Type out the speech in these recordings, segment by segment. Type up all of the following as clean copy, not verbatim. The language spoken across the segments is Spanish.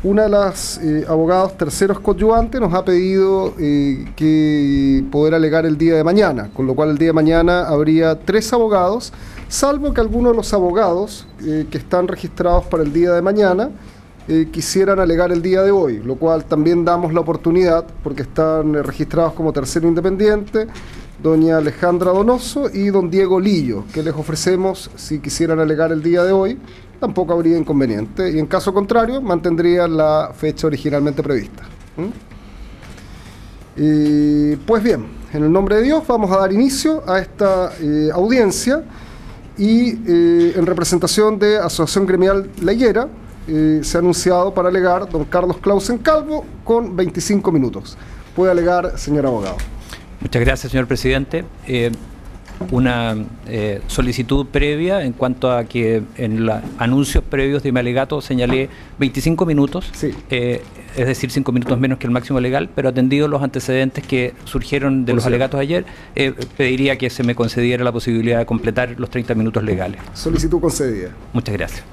una de las abogados terceros coadyuvantes nos ha pedido que poder alegar el día de mañana, con lo cual el día de mañana habría 3 abogados, salvo que algunos de los abogados que están registrados para el día de mañana quisieran alegar el día de hoy, lo cual también damos la oportunidad, porque están registrados como tercero independiente, doña Alejandra Donoso y don Diego Lillo, que les ofrecemos si quisieran alegar el día de hoy. Tampoco habría inconveniente, y en caso contrario mantendrían la fecha originalmente prevista. Pues bien, en el nombre de Dios vamos a dar inicio a esta audiencia y en representación de Asociación Gremial La Higuera se ha anunciado para alegar don Carlos Clausen Calvo con 25 minutos. Puede alegar, señor abogado. Muchas gracias, señor presidente. Una solicitud previa en cuanto a que en los anuncios previos de mi alegato señalé 25 minutos, sí. Es decir, 5 minutos menos que el máximo legal, pero atendido los antecedentes que surgieron de los alegatos de ayer, pediría que se me concediera la posibilidad de completar los 30 minutos legales. Solicitud concedida. Muchas gracias.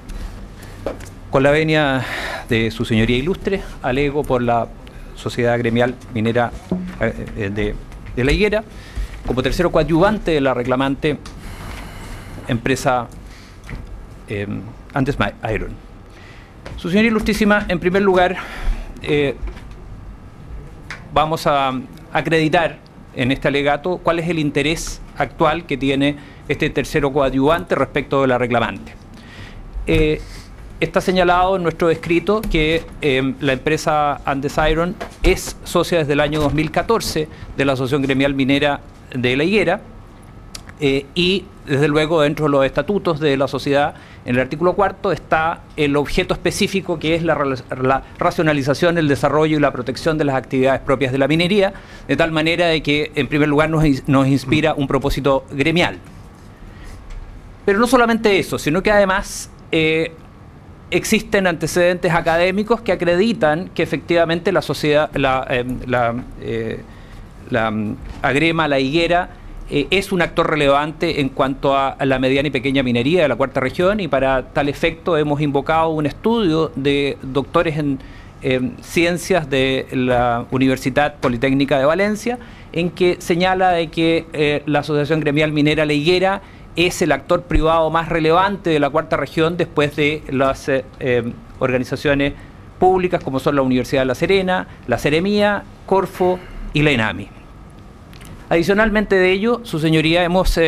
Con la venia de su señoría ilustre, alego por la Sociedad Gremial Minera de La Higuera, como tercero coadyuvante de la reclamante empresa Andes Iron. Su señoría ilustrísima, en primer lugar, vamos a acreditar en este alegato cuál es el interés actual que tiene este tercero coadyuvante respecto de la reclamante. Está señalado en nuestro escrito que la empresa Andes Iron es socia desde el año 2014 de la Asociación Gremial Minera de La Higuera y desde luego dentro de los estatutos de la sociedad, en el artículo 4 está el objeto específico que es la racionalización, el desarrollo y la protección de las actividades propias de la minería, de tal manera de que en primer lugar nos inspira un propósito gremial. Pero no solamente eso, sino que además existen antecedentes académicos que acreditan que efectivamente la sociedad, la Agrema La Higuera es un actor relevante en cuanto a la mediana y pequeña minería de la cuarta región, y para tal efecto hemos invocado un estudio de doctores en ciencias de la Universidad Politécnica de Valencia, en que señala de que la Asociación Gremial Minera La Higuera es el actor privado más relevante de la cuarta región después de las organizaciones públicas como son la Universidad de La Serena, la Seremía, Corfo y la ENAMI. Adicionalmente de ello, su señoría, hemos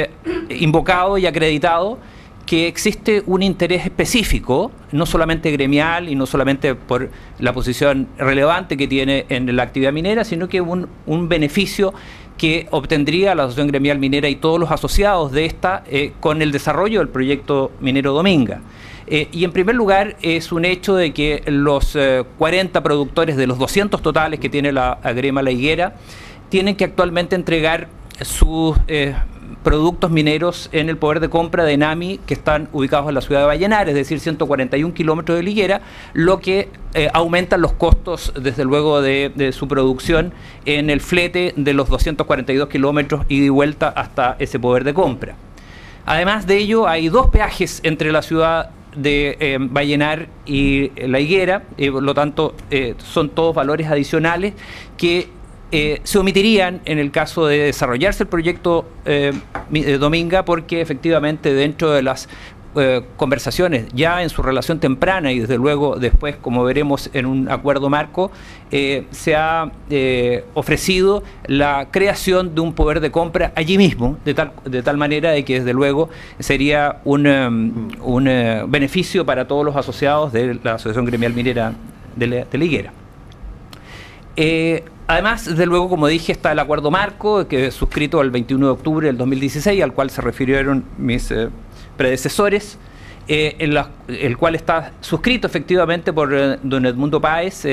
invocado y acreditado que existe un interés específico, no solamente gremial y no solamente por la posición relevante que tiene en la actividad minera, sino que un beneficio que obtendría la Asociación Gremial Minera y todos los asociados de esta con el desarrollo del proyecto minero Dominga. Y en primer lugar es un hecho de que los 40 productores de los 200 totales que tiene la Agrema La Higuera tienen que actualmente entregar sus productos mineros en el poder de compra de ENAMI, que están ubicados en la ciudad de Vallenar, es decir, 141 kilómetros de La Higuera, lo que aumenta los costos, desde luego, de su producción en el flete de los 242 kilómetros ida y vuelta hasta ese poder de compra. Además de ello, hay 2 peajes entre la ciudad de Vallenar y La Higuera, por lo tanto, son todos valores adicionales que se omitirían en el caso de desarrollarse el proyecto Dominga, porque efectivamente dentro de las conversaciones ya en su relación temprana y desde luego después, como veremos en un acuerdo marco, se ha ofrecido la creación de un poder de compra allí mismo, de tal manera de que desde luego sería un beneficio para todos los asociados de la Asociación Gremial Minera de La Higuera. Además, desde luego, como dije, está el acuerdo marco que es suscrito el 21 de octubre del 2016, al cual se refirieron mis predecesores, el cual está suscrito efectivamente por don Edmundo Páez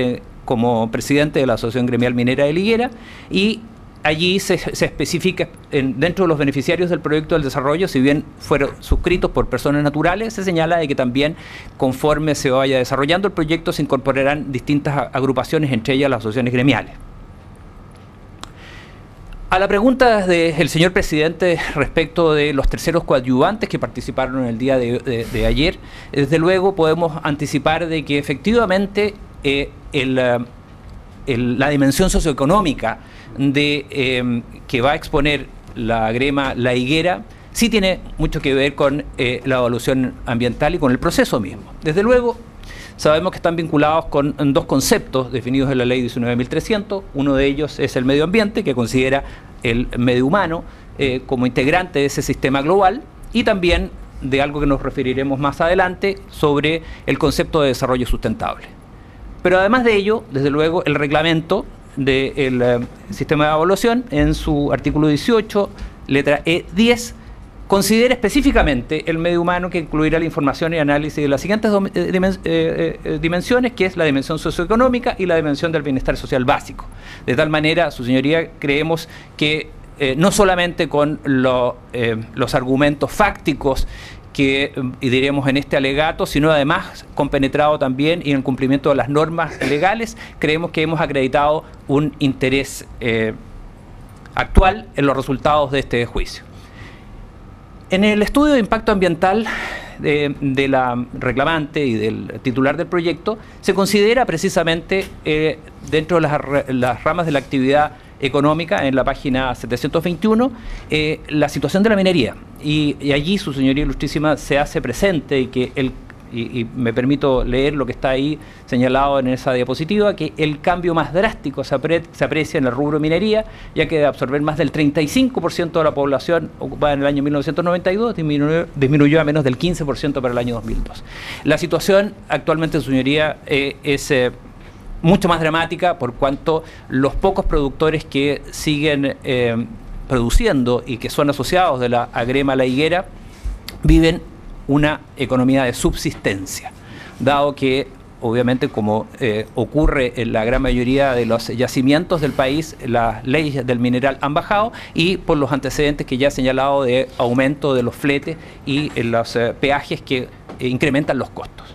como presidente de la Asociación Gremial Minera de La Higuera, y allí se especifica dentro de los beneficiarios del proyecto del desarrollo, si bien fueron suscritos por personas naturales, se señala de que también conforme se vaya desarrollando el proyecto se incorporarán distintas agrupaciones, entre ellas las asociaciones gremiales. A la pregunta del señor presidente respecto de los terceros coadyuvantes que participaron en el día de ayer, desde luego podemos anticipar de que efectivamente la dimensión socioeconómica que va a exponer la grema La Higuera sí tiene mucho que ver con la evaluación ambiental y con el proceso mismo. Desde luego, sabemos que están vinculados con dos conceptos definidos en la Ley 19.300. Uno de ellos es el medio ambiente, que considera el medio humano como integrante de ese sistema global, y también de algo que nos referiremos más adelante sobre el concepto de desarrollo sustentable. Pero además de ello, desde luego, el reglamento del sistema de evaluación, en su artículo 18, letra E10, considera específicamente el medio humano, que incluirá la información y análisis de las siguientes dimensiones, que es la dimensión socioeconómica y la dimensión del bienestar social básico. De tal manera, su señoría, creemos que no solamente con los argumentos fácticos que diremos en este alegato, sino además compenetrado también y en el cumplimiento de las normas legales, creemos que hemos acreditado un interés actual en los resultados de este juicio. En el estudio de impacto ambiental de la reclamante y del titular del proyecto, se considera precisamente dentro de las ramas de la actividad económica, en la página 721, la situación de la minería. Y allí su señoría ilustrísima se hace presente y que y me permito leer lo que está ahí señalado en esa diapositiva, que el cambio más drástico se aprecia en el rubro minería, ya que de absorber más del 35% de la población ocupada en el año 1992, disminuyó a menos del 15% para el año 2002. La situación actualmente, su señoría, es mucho más dramática, por cuanto los pocos productores que siguen produciendo y que son asociados de la agrema La Higuera viven una economía de subsistencia, dado que obviamente, como ocurre en la gran mayoría de los yacimientos del país, las leyes del mineral han bajado, y por los antecedentes que ya he señalado de aumento de los fletes y los peajes que incrementan los costos.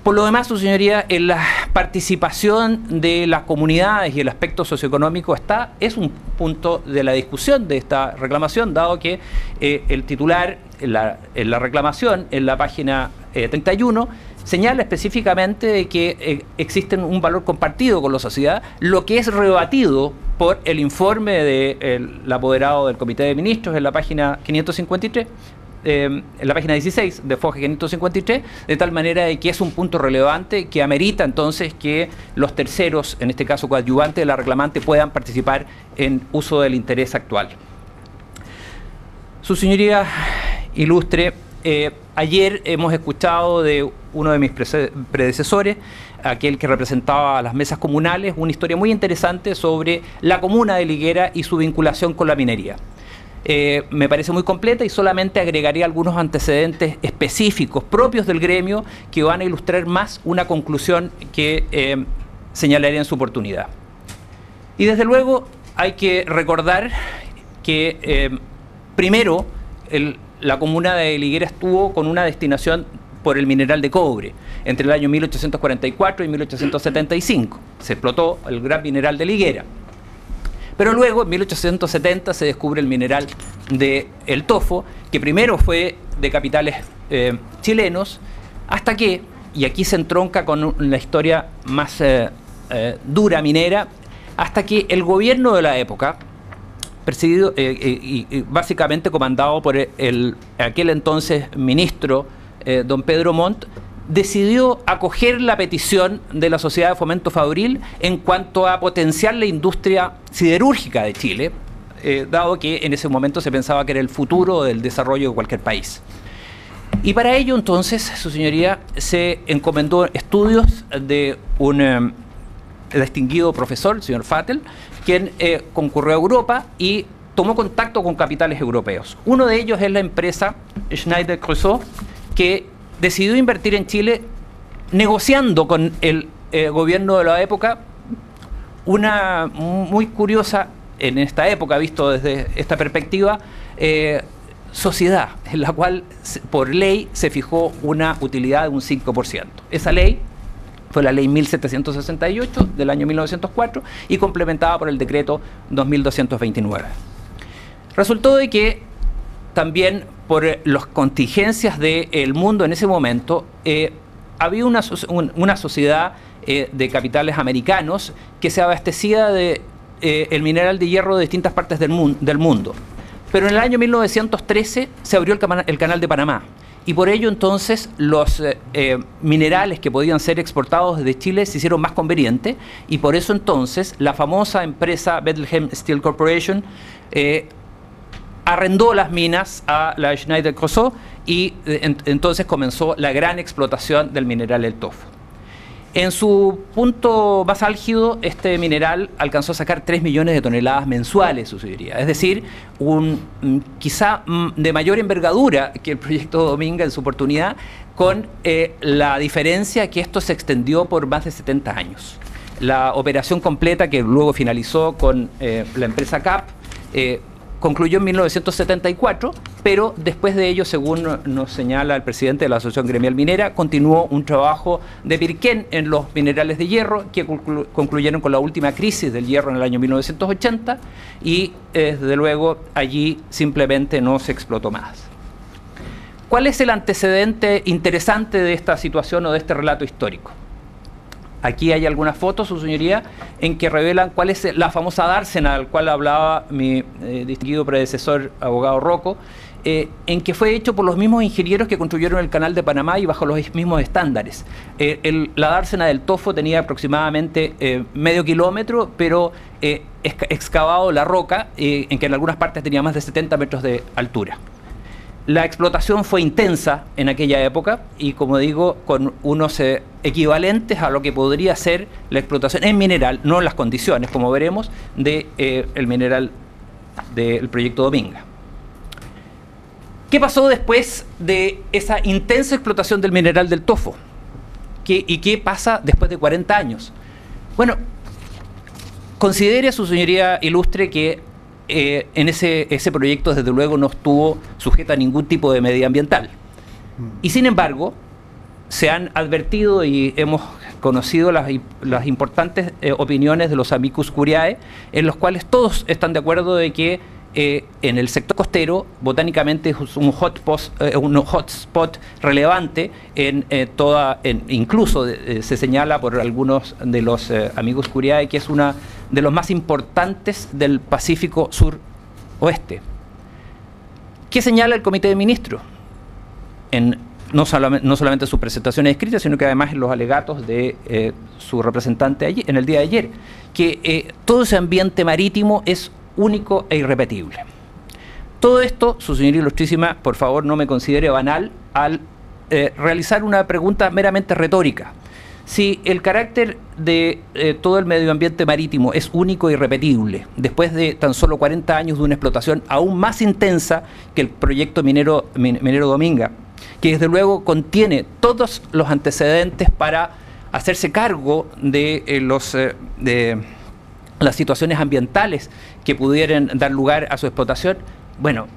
Por lo demás, su señoría, en la participación de las comunidades y el aspecto socioeconómico es un punto de la discusión de esta reclamación, dado que el titular en la reclamación, en la página 31, señala específicamente de que existe un valor compartido con la sociedad, lo que es rebatido por el informe del apoderado del Comité de Ministros en la página 553, en la página 16 de FOGE 553, de tal manera de que es un punto relevante que amerita entonces que los terceros, en este caso coadyuvantes de la reclamante, puedan participar en uso del interés actual. Su señoría ilustre, ayer hemos escuchado de uno de mis predecesores, aquel que representaba a las mesas comunales, una historia muy interesante sobre la comuna de La Higuera y su vinculación con la minería. Me parece muy completa, y solamente agregaría algunos antecedentes específicos propios del gremio que van a ilustrar más una conclusión que señalaría en su oportunidad. Y desde luego hay que recordar que primero la comuna de La Higuera estuvo con una destinación por el mineral de cobre entre el año 1844 y 1875. Se explotó el gran mineral de La Higuera. Pero luego, en 1870, se descubre el mineral del Tofo, que primero fue de capitales chilenos, hasta que, y aquí se entronca con la historia más dura minera, hasta que el gobierno de la época, presidido y básicamente comandado por aquel entonces ministro, don Pedro Montt, decidió acoger la petición de la Sociedad de Fomento Fabril en cuanto a potenciar la industria siderúrgica de Chile, dado que en ese momento se pensaba que era el futuro del desarrollo de cualquier país. Y para ello entonces, su señoría, se encomendó estudios de un distinguido profesor, el señor Vattel, quien concurrió a Europa y tomó contacto con capitales europeos. Uno de ellos es la empresa Schneider Creusot, que decidió invertir en Chile, negociando con el gobierno de la época una muy curiosa, en esta época, visto desde esta perspectiva, sociedad, en la cual por ley se fijó una utilidad de un 5%. Esa ley fue la ley 1768 del año 1904 y complementada por el decreto 2229. Resultó de que también por las contingencias del mundo en ese momento, había una sociedad de capitales americanos que se abastecía de el mineral de hierro de distintas partes del mundo. Pero en el año 1913 se abrió el canal de Panamá. Y por ello entonces los minerales que podían ser exportados desde Chile se hicieron más convenientes, y por eso entonces la famosa empresa Bethlehem Steel Corporation arrendó las minas a la Schneider Creusot y entonces comenzó la gran explotación del mineral del Tofo. En su punto más álgido, este mineral alcanzó a sacar 3 millones de toneladas mensuales, sucedería. Es decir, quizá de mayor envergadura que el proyecto Dominga en su oportunidad, con la diferencia que esto se extendió por más de 70 años. La operación completa, que luego finalizó con la empresa CAP, concluyó en 1974, pero después de ello, según nos señala el presidente de la Asociación Gremial Minera, continuó un trabajo de Pirquén en los minerales de hierro que concluyeron con la última crisis del hierro en el año 1980 y desde luego allí simplemente no se explotó más. ¿Cuál es el antecedente interesante de esta situación o de este relato histórico? Aquí hay algunas fotos, su señoría, en que revelan cuál es la famosa dársena del cual hablaba mi distinguido predecesor, abogado Rocco, en que fue hecho por los mismos ingenieros que construyeron el canal de Panamá y bajo los mismos estándares. La dársena del Tofo tenía aproximadamente medio kilómetro, pero excavado la roca, en que en algunas partes tenía más de 70 metros de altura. La explotación fue intensa en aquella época y, como digo, con unos equivalentes a lo que podría ser la explotación en mineral, no en las condiciones, como veremos, del mineral del proyecto Dominga. ¿Qué pasó después de esa intensa explotación del mineral del Tofo? ¿Y qué pasa después de 40 años? Bueno, considere, su señoría ilustre, que en ese proyecto desde luego no estuvo sujeto a ningún tipo de medioambiental. Y sin embargo, se han advertido y hemos conocido las importantes opiniones de los amicus curiae, en los cuales todos están de acuerdo de que en el sector costero botánicamente es un hotspot relevante incluso se señala por algunos de los amigos curiae que es una de los más importantes del Pacífico Sur-Oeste. ¿Qué señala el Comité de Ministros? No solamente en sus presentaciones escritas, sino que además en los alegatos de su representante allí, en el día de ayer, que todo ese ambiente marítimo es único e irrepetible. Todo esto, su señoría ilustrísima, por favor no me considere banal al realizar una pregunta meramente retórica. Si el carácter de todo el medio ambiente marítimo es único e irrepetible, después de tan solo 40 años de una explotación aún más intensa que el proyecto minero Dominga, que desde luego contiene todos los antecedentes para hacerse cargo de las situaciones ambientales que pudieran dar lugar a su explotación, bueno,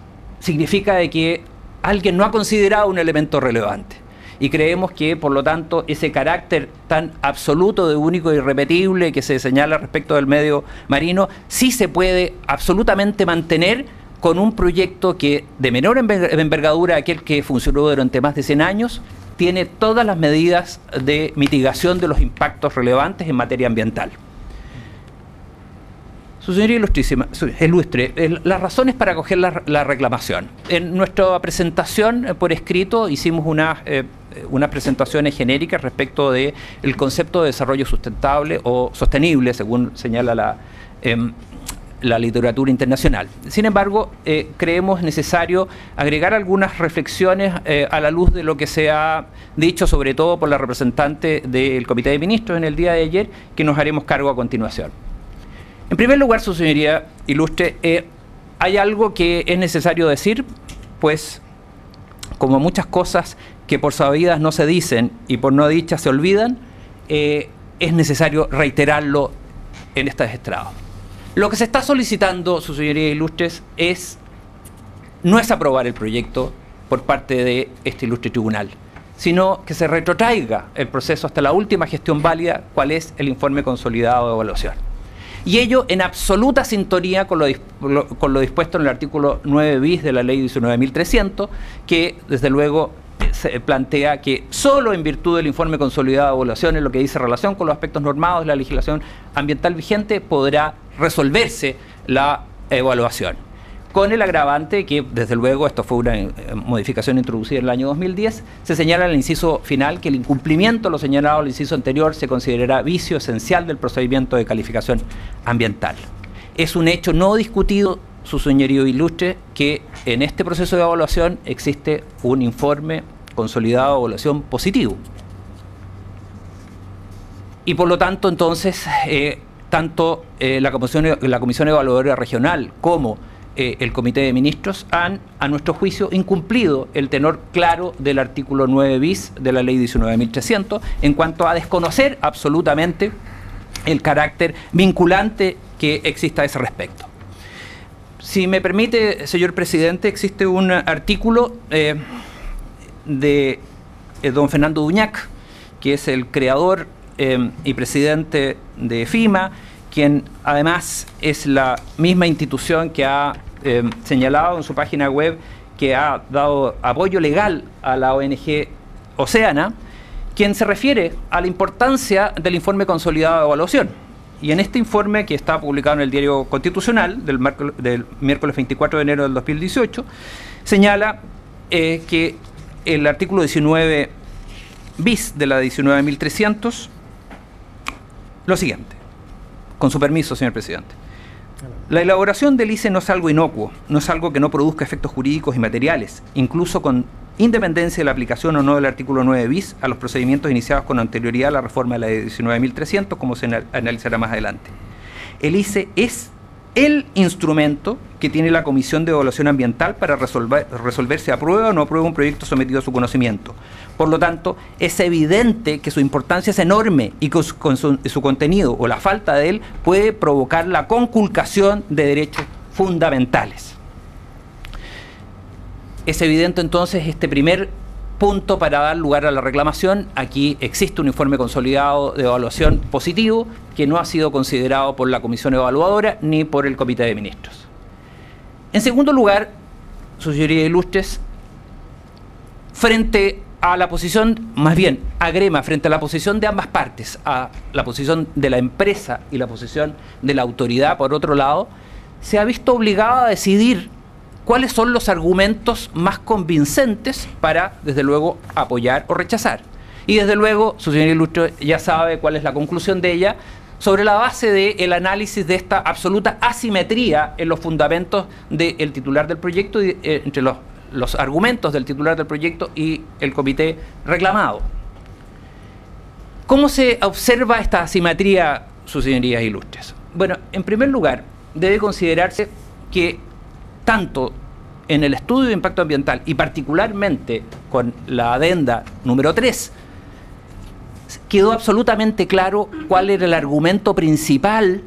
significa de que alguien no ha considerado un elemento relevante. Y creemos que, por lo tanto, ese carácter tan absoluto de único e irrepetible que se señala respecto del medio marino, sí se puede absolutamente mantener con un proyecto que, de menor envergadura, aquel que funcionó durante más de 100 años, tiene todas las medidas de mitigación de los impactos relevantes en materia ambiental. Su señoría ilustre, las razones para acoger la reclamación. En nuestra presentación por escrito hicimos unas presentaciones genéricas respecto del concepto de desarrollo sustentable o sostenible, según señala la literatura internacional. Sin embargo, creemos necesario agregar algunas reflexiones a la luz de lo que se ha dicho, sobre todo por la representante del Comité de Ministros en el día de ayer, que nos haremos cargo a continuación. En primer lugar, su señoría ilustre, hay algo que es necesario decir, pues como muchas cosas que por sabidas no se dicen y por no dichas se olvidan, es necesario reiterarlo en estas estrados. Lo que se está solicitando, su señoría ilustres, no es aprobar el proyecto por parte de este ilustre tribunal, sino que se retrotraiga el proceso hasta la última gestión válida, cuál es el informe consolidado de evaluación. Y ello en absoluta sintonía con lo dispuesto en el artículo 9 bis de la ley 19.300, que desde luego se plantea que solo en virtud del informe consolidado de evaluación, en lo que dice relación con los aspectos normados de la legislación ambiental vigente, podrá resolverse la evaluación. Con el agravante que, desde luego, esto fue una modificación introducida en el año 2010, se señala en el inciso final que el incumplimiento de lo señalado en el inciso anterior se considerará vicio esencial del procedimiento de calificación ambiental. Es un hecho no discutido, su señorío ilustre, que en este proceso de evaluación existe un informe consolidado de evaluación positivo. Y por lo tanto, entonces, tanto la Comisión Evaluadora Regional como el Comité de Ministros han, a nuestro juicio, incumplido el tenor claro del artículo 9 bis de la Ley 19.300 en cuanto a desconocer absolutamente el carácter vinculante que exista a ese respecto. Si me permite, señor presidente, existe un artículo de don Fernando Duñac, que es el creador y presidente de FIMA, quien además es la misma institución que ha señalado en su página web que ha dado apoyo legal a la ONG Oceana, quien se refiere a la importancia del informe consolidado de evaluación. Y en este informe, que está publicado en el Diario Constitucional del miércoles 24 de enero del 2018, señala que el artículo 19 bis de la 19.300, lo siguiente. Con su permiso, señor presidente. La elaboración del ICE no es algo inocuo, no es algo que no produzca efectos jurídicos y materiales, incluso con independencia de la aplicación o no del artículo 9 bis a los procedimientos iniciados con anterioridad a la reforma de la 19.300, como se analizará más adelante. El ICE es el instrumento que tiene la Comisión de Evaluación Ambiental para resolver si aprueba o no aprueba un proyecto sometido a su conocimiento. Por lo tanto, es evidente que su importancia es enorme y que con su contenido o la falta de él puede provocar la conculcación de derechos fundamentales. Es evidente entonces este primer punto para dar lugar a la reclamación. Aquí existe un informe consolidado de evaluación positivo que no ha sido considerado por la Comisión Evaluadora ni por el Comité de Ministros. En segundo lugar, sus señorías ilustres, frente a la posición, más bien, agrema frente a la posición de ambas partes, a la posición de la empresa y la posición de la autoridad, por otro lado, se ha visto obligado a decidir cuáles son los argumentos más convincentes para, desde luego, apoyar o rechazar. Y desde luego, su señor ilustre ya sabe cuál es la conclusión de ella, sobre la base del análisis de esta absoluta asimetría en los fundamentos del titular del proyecto, y, entre los argumentos del titular del proyecto y el comité reclamado. ¿Cómo se observa esta asimetría, sus señorías ilustres? Bueno, en primer lugar, debe considerarse que tanto en el estudio de impacto ambiental y particularmente con la adenda número 3, quedó absolutamente claro cuál era el argumento principal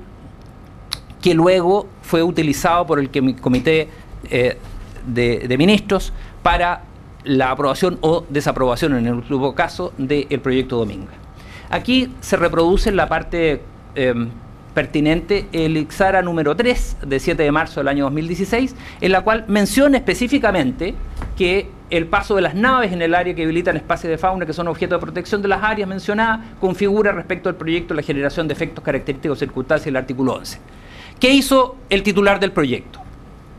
que luego fue utilizado por el Comité de Ministros para la aprobación o desaprobación, en el último caso, del proyecto Dominga. Aquí se reproduce en la parte pertinente el Ixara número 3 de 7 de marzo del año 2016, en la cual menciona específicamente que el paso de las naves en el área que habilitan espacios de fauna que son objeto de protección de las áreas mencionadas configura respecto al proyecto la generación de efectos característicos circunstancias del artículo 11. ¿Qué hizo el titular del proyecto?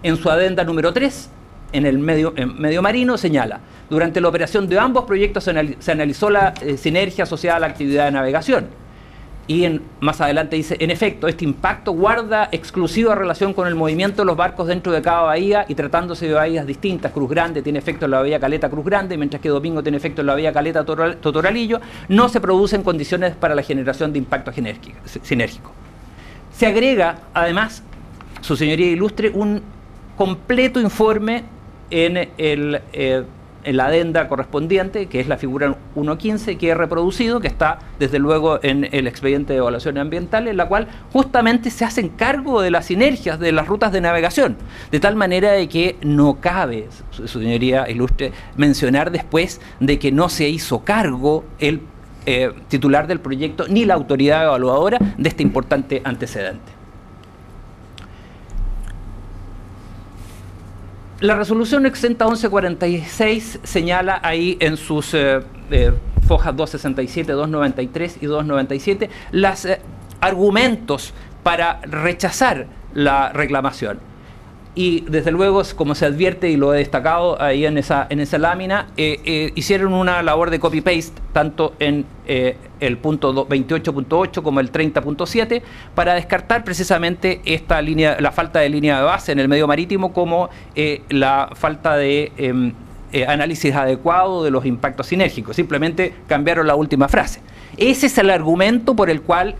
En su adenda número 3, en el medio marino, señala: durante la operación de ambos proyectos se analizó la sinergia asociada a la actividad de navegación. Y más adelante dice: en efecto, este impacto guarda exclusiva relación con el movimiento de los barcos dentro de cada bahía, y tratándose de bahías distintas, Cruz Grande tiene efecto en la bahía Caleta Cruz Grande, mientras que Domingo tiene efecto en la bahía Caleta Totoralillo, no se producen condiciones para la generación de impacto sinérgico. Se agrega, además, su señoría ilustre, un completo informe en la adenda correspondiente, que es la figura 1.15, que he reproducido, que está desde luego en el expediente de evaluación ambiental, en la cual justamente se hacen cargo de las sinergias de las rutas de navegación, de tal manera de que no cabe, su señoría ilustre, mencionar después de que no se hizo cargo el titular del proyecto ni la autoridad evaluadora de este importante antecedente. La resolución 601146 señala ahí en sus fojas 267, 293 y 297 los argumentos para rechazar la reclamación. Y desde luego, como se advierte y lo he destacado ahí en esa lámina, hicieron una labor de copy-paste tanto en el punto 28.8 como el 30.7 para descartar precisamente esta línea, la falta de línea de base en el medio marítimo, como la falta de análisis adecuado de los impactos sinérgicos. Simplemente cambiaron la última frase. Ese es el argumento por el cual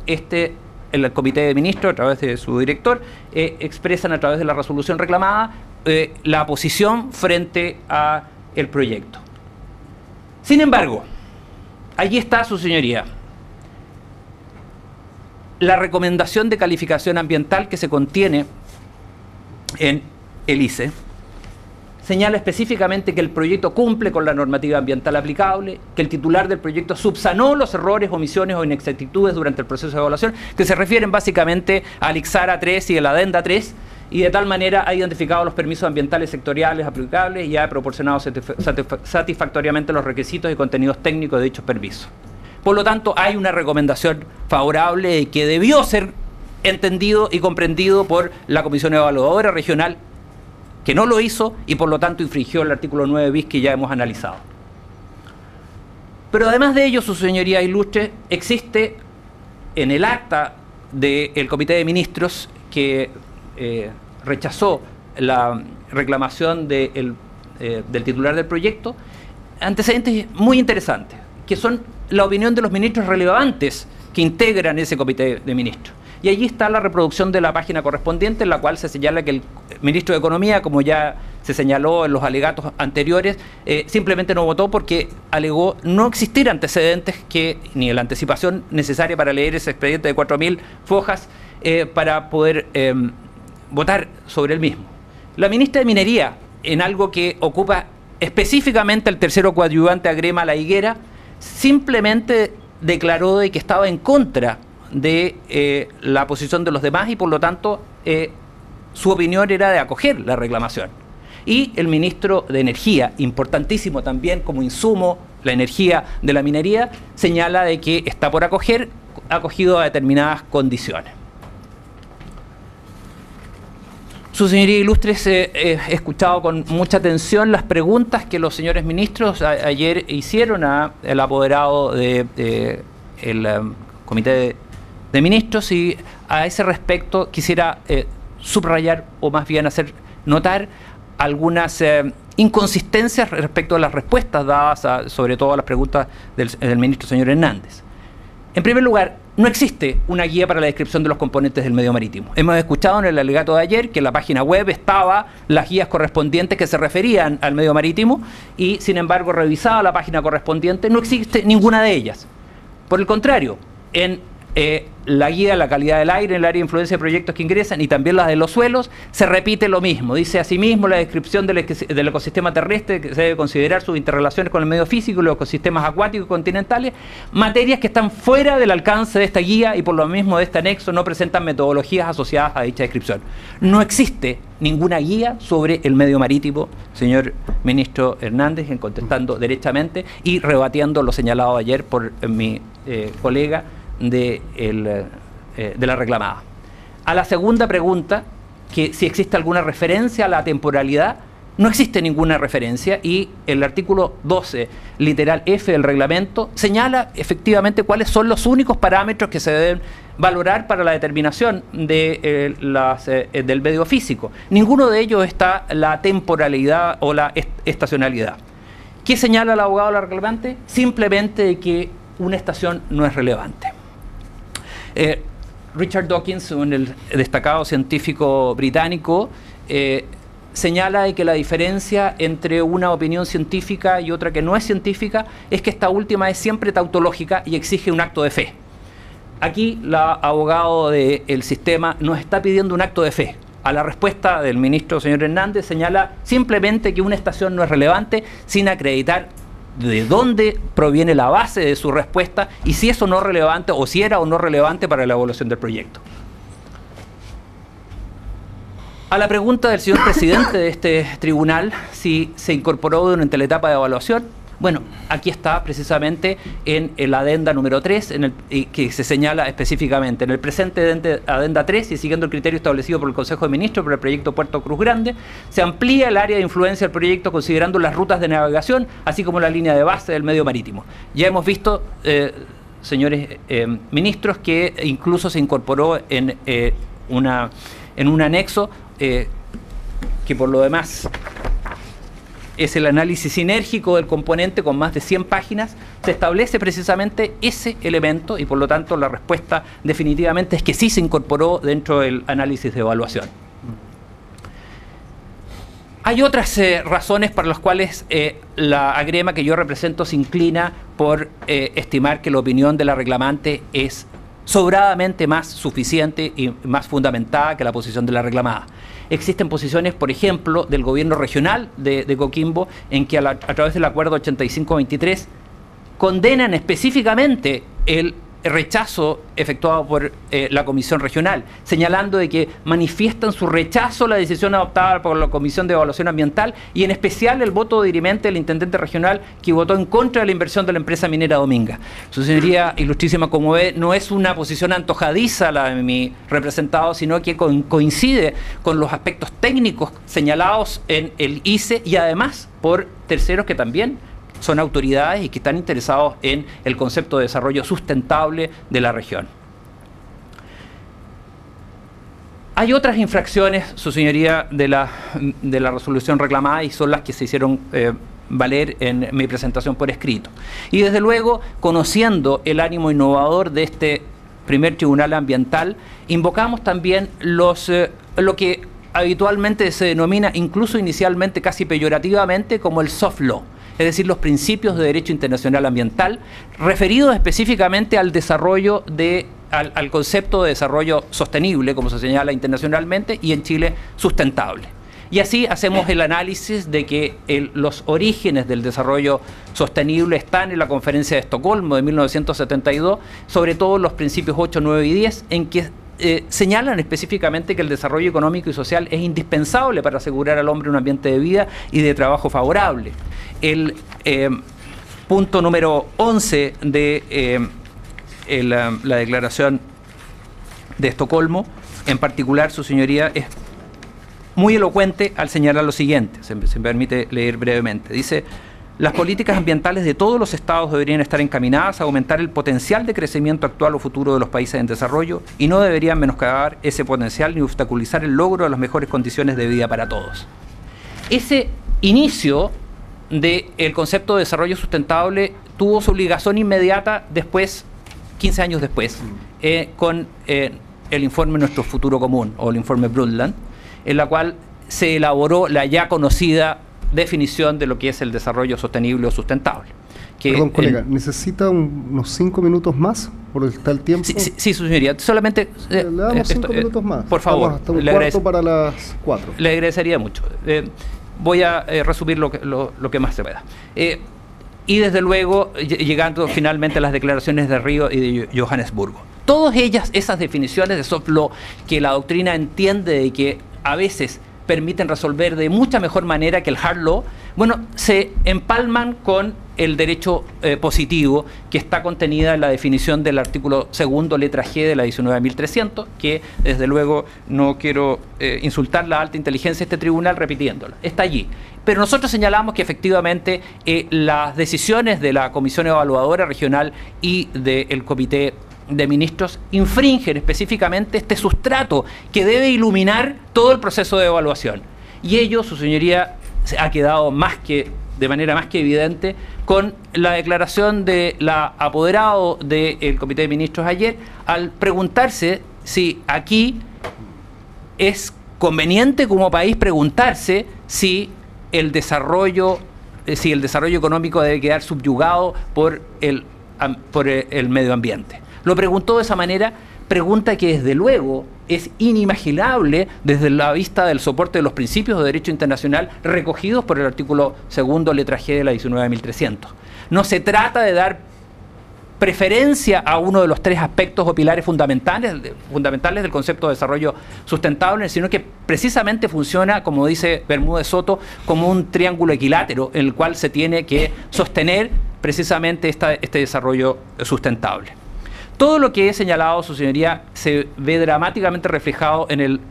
el Comité de Ministros, a través de su director, expresan a través de la resolución reclamada la posición frente al proyecto. Sin embargo, allí está, su señoría, la recomendación de calificación ambiental que se contiene en el ICE. Señala específicamente que el proyecto cumple con la normativa ambiental aplicable, que el titular del proyecto subsanó los errores, omisiones o inexactitudes durante el proceso de evaluación, que se refieren básicamente al IXARA 3 y a la Adenda 3, y de tal manera ha identificado los permisos ambientales sectoriales aplicables y ha proporcionado satisfactoriamente los requisitos y contenidos técnicos de dichos permisos. Por lo tanto, hay una recomendación favorable que debió ser entendido y comprendido por la Comisión Evaluadora Regional, que no lo hizo y por lo tanto infringió el artículo 9 bis que ya hemos analizado. Pero además de ello, su señoría ilustre, existe en el acta del Comité de Ministros que rechazó la reclamación del titular del proyecto, antecedentes muy interesantes, que son la opinión de los ministros relevantes que integran ese Comité de Ministros. Y allí está la reproducción de la página correspondiente, en la cual se señala que el ministro de Economía, como ya se señaló en los alegatos anteriores, simplemente no votó porque alegó no existir antecedentes ni la anticipación necesaria para leer ese expediente de 4.000 fojas para poder votar sobre el mismo. La ministra de Minería, en algo que ocupa específicamente el tercero coadyuvante agrema La Higuera, simplemente declaró de que estaba en contra de la posición de los demás y por lo tanto su opinión era de acoger la reclamación. Y el ministro de Energía, importantísimo también como insumo, la energía de la minería, señala de que está por acogido a determinadas condiciones. Su señoría ilustres, he escuchado con mucha atención las preguntas que los señores ministros ayer hicieron al apoderado del Comité de Ministros, y a ese respecto quisiera subrayar o más bien hacer notar algunas inconsistencias respecto a las respuestas dadas sobre todo a las preguntas del ministro señor Hernández. En primer lugar, no existe una guía para la descripción de los componentes del medio marítimo. Hemos escuchado en el alegato de ayer que en la página web estaban las guías correspondientes que se referían al medio marítimo y, sin embargo, revisada la página correspondiente, no existe ninguna de ellas. Por el contrario, en la guía de la calidad del aire, en el área de influencia de proyectos que ingresan y también las de los suelos, se repite lo mismo. Dice asimismo la descripción del ecosistema terrestre, que se debe considerar sus interrelaciones con el medio físico y los ecosistemas acuáticos continentales, materias que están fuera del alcance de esta guía y por lo mismo de este anexo no presentan metodologías asociadas a dicha descripción. No existe ninguna guía sobre el medio marítimo, señor ministro Hernández, en contestando derechamente y rebatiendo lo señalado ayer por mi colega de la reclamada. A la segunda pregunta, que si existe alguna referencia a la temporalidad, no existe ninguna referencia y el artículo 12, literal F del reglamento, señala efectivamente cuáles son los únicos parámetros que se deben valorar para la determinación de, del medio físico. Ninguno de ellos está la temporalidad o la estacionalidad. ¿Qué señala el abogado de la reclamante? Simplemente que una estación no es relevante. Richard Dawkins, el destacado científico británico, señala de que la diferencia entre una opinión científica y otra que no es científica es que esta última es siempre tautológica y exige un acto de fe. Aquí la abogado del sistema nos está pidiendo un acto de fe. A la respuesta del ministro señor Hernández señala simplemente que una estación no es relevante sin acreditar de dónde proviene la base de su respuesta y si eso no es relevante o si era o no relevante para la evaluación del proyecto. A la pregunta del señor presidente de este tribunal, si se incorporó durante la etapa de evaluación, bueno, aquí está precisamente en la adenda número 3, que se señala específicamente en el presente adenda 3 y siguiendo el criterio establecido por el Consejo de Ministros por el proyecto Puerto Cruz Grande, se amplía el área de influencia del proyecto considerando las rutas de navegación, así como la línea de base del medio marítimo. Ya hemos visto, señores ministros, que incluso se incorporó en un anexo que por lo demás es el análisis sinérgico del componente con más de 100 páginas, se establece precisamente ese elemento y por lo tanto la respuesta definitivamente es que sí se incorporó dentro del análisis de evaluación. Hay otras razones para las cuales la agrema que yo represento se inclina por estimar que la opinión de la reclamante es sobradamente más suficiente y más fundamentada que la posición de la reclamada. Existen posiciones, por ejemplo, del gobierno regional de Coquimbo, en que a través del acuerdo 85-23 condenan específicamente el rechazo efectuado por la Comisión Regional, señalando de que manifiestan su rechazo a la decisión adoptada por la Comisión de Evaluación Ambiental y en especial el voto dirimente del intendente regional que votó en contra de la inversión de la empresa minera Dominga. Su señoría ilustrísima, como ve, no es una posición antojadiza la de mi representado, sino que coincide con los aspectos técnicos señalados en el ICE y además por terceros que también son autoridades y que están interesados en el concepto de desarrollo sustentable de la región. Hay otras infracciones, su señoría, de la resolución reclamada y son las que se hicieron valer en mi presentación por escrito. Y desde luego, conociendo el ánimo innovador de este primer tribunal ambiental, invocamos también lo que habitualmente se denomina, incluso inicialmente casi peyorativamente, como el soft law, es decir, los principios de derecho internacional ambiental, referidos específicamente al desarrollo al concepto de desarrollo sostenible, como se señala internacionalmente, y en Chile sustentable. Y así hacemos el análisis de que los orígenes del desarrollo sostenible están en la Conferencia de Estocolmo de 1972, sobre todo los principios 8, 9 y 10, en que señalan específicamente que el desarrollo económico y social es indispensable para asegurar al hombre un ambiente de vida y de trabajo favorable. El punto número 11 de la Declaración de Estocolmo, en particular, su señoría, es muy elocuente al señalar lo siguiente, se me permite leer brevemente. Dice: las políticas ambientales de todos los estados deberían estar encaminadas a aumentar el potencial de crecimiento actual o futuro de los países en desarrollo y no deberían menoscabar ese potencial ni obstaculizar el logro de las mejores condiciones de vida para todos. Ese inicio del concepto de desarrollo sustentable tuvo su obligación inmediata después, 15 años después, con el informe Nuestro Futuro Común, o el informe Brundtland, en la cual se elaboró la ya conocida definición de lo que es el desarrollo sostenible o sustentable. Perdón, colega, ¿necesita unos 5 minutos más por el tal tiempo? Sí, su señoría, solamente... le damos 5 minutos más. Por favor. Hasta un cuarto para las 4. Le agradecería mucho. Voy a resumir lo que más se pueda. Y desde luego, llegando finalmente a las declaraciones de Río y de Johannesburgo. Todas ellas, esas definiciones de soft law que la doctrina entiende de que a veces permiten resolver de mucha mejor manera que el hard law, bueno, se empalman con el derecho positivo que está contenida en la definición del artículo segundo, letra G de la 19.300, que desde luego no quiero insultar la alta inteligencia de este tribunal repitiéndola, está allí. Pero nosotros señalamos que efectivamente las decisiones de la Comisión Evaluadora Regional y del Comité de Ministros infringen específicamente este sustrato que debe iluminar todo el proceso de evaluación. Y ello, su señoría, ha quedado de manera más que evidente con la declaración de la apoderado del Comité de Ministros ayer, al preguntarse si aquí es conveniente como país preguntarse si el desarrollo económico debe quedar subyugado por el medio ambiente. Lo preguntó de esa manera, pregunta que desde luego es inimaginable desde la vista del soporte de los principios de derecho internacional recogidos por el artículo segundo, letra G de la 19.300. No se trata de dar preferencia a uno de los tres aspectos o pilares fundamentales del concepto de desarrollo sustentable, sino que precisamente funciona, como dice Bermúdez Soto, como un triángulo equilátero en el cual se tiene que sostener precisamente este desarrollo sustentable. Todo lo que he señalado, su señoría, se ve dramáticamente reflejado en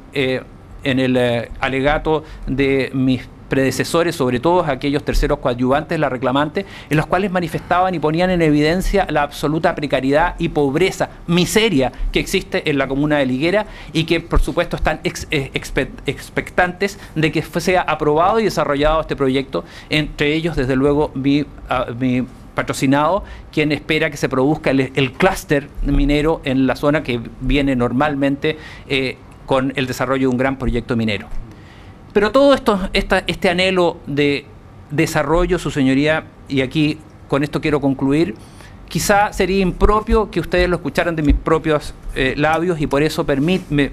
el alegato de mis predecesores, sobre todo aquellos terceros coadyuvantes de la reclamante, en los cuales manifestaban y ponían en evidencia la absoluta precariedad y pobreza, miseria que existe en la comuna de Liguera, y que por supuesto están expectantes de que sea aprobado y desarrollado este proyecto, entre ellos desde luego mi patrocinado, quien espera que se produzca el clúster minero en la zona que viene normalmente con el desarrollo de un gran proyecto minero. Pero todo este anhelo de desarrollo, su señoría, y aquí con esto quiero concluir, quizá sería impropio que ustedes lo escucharan de mis propios labios, y por eso me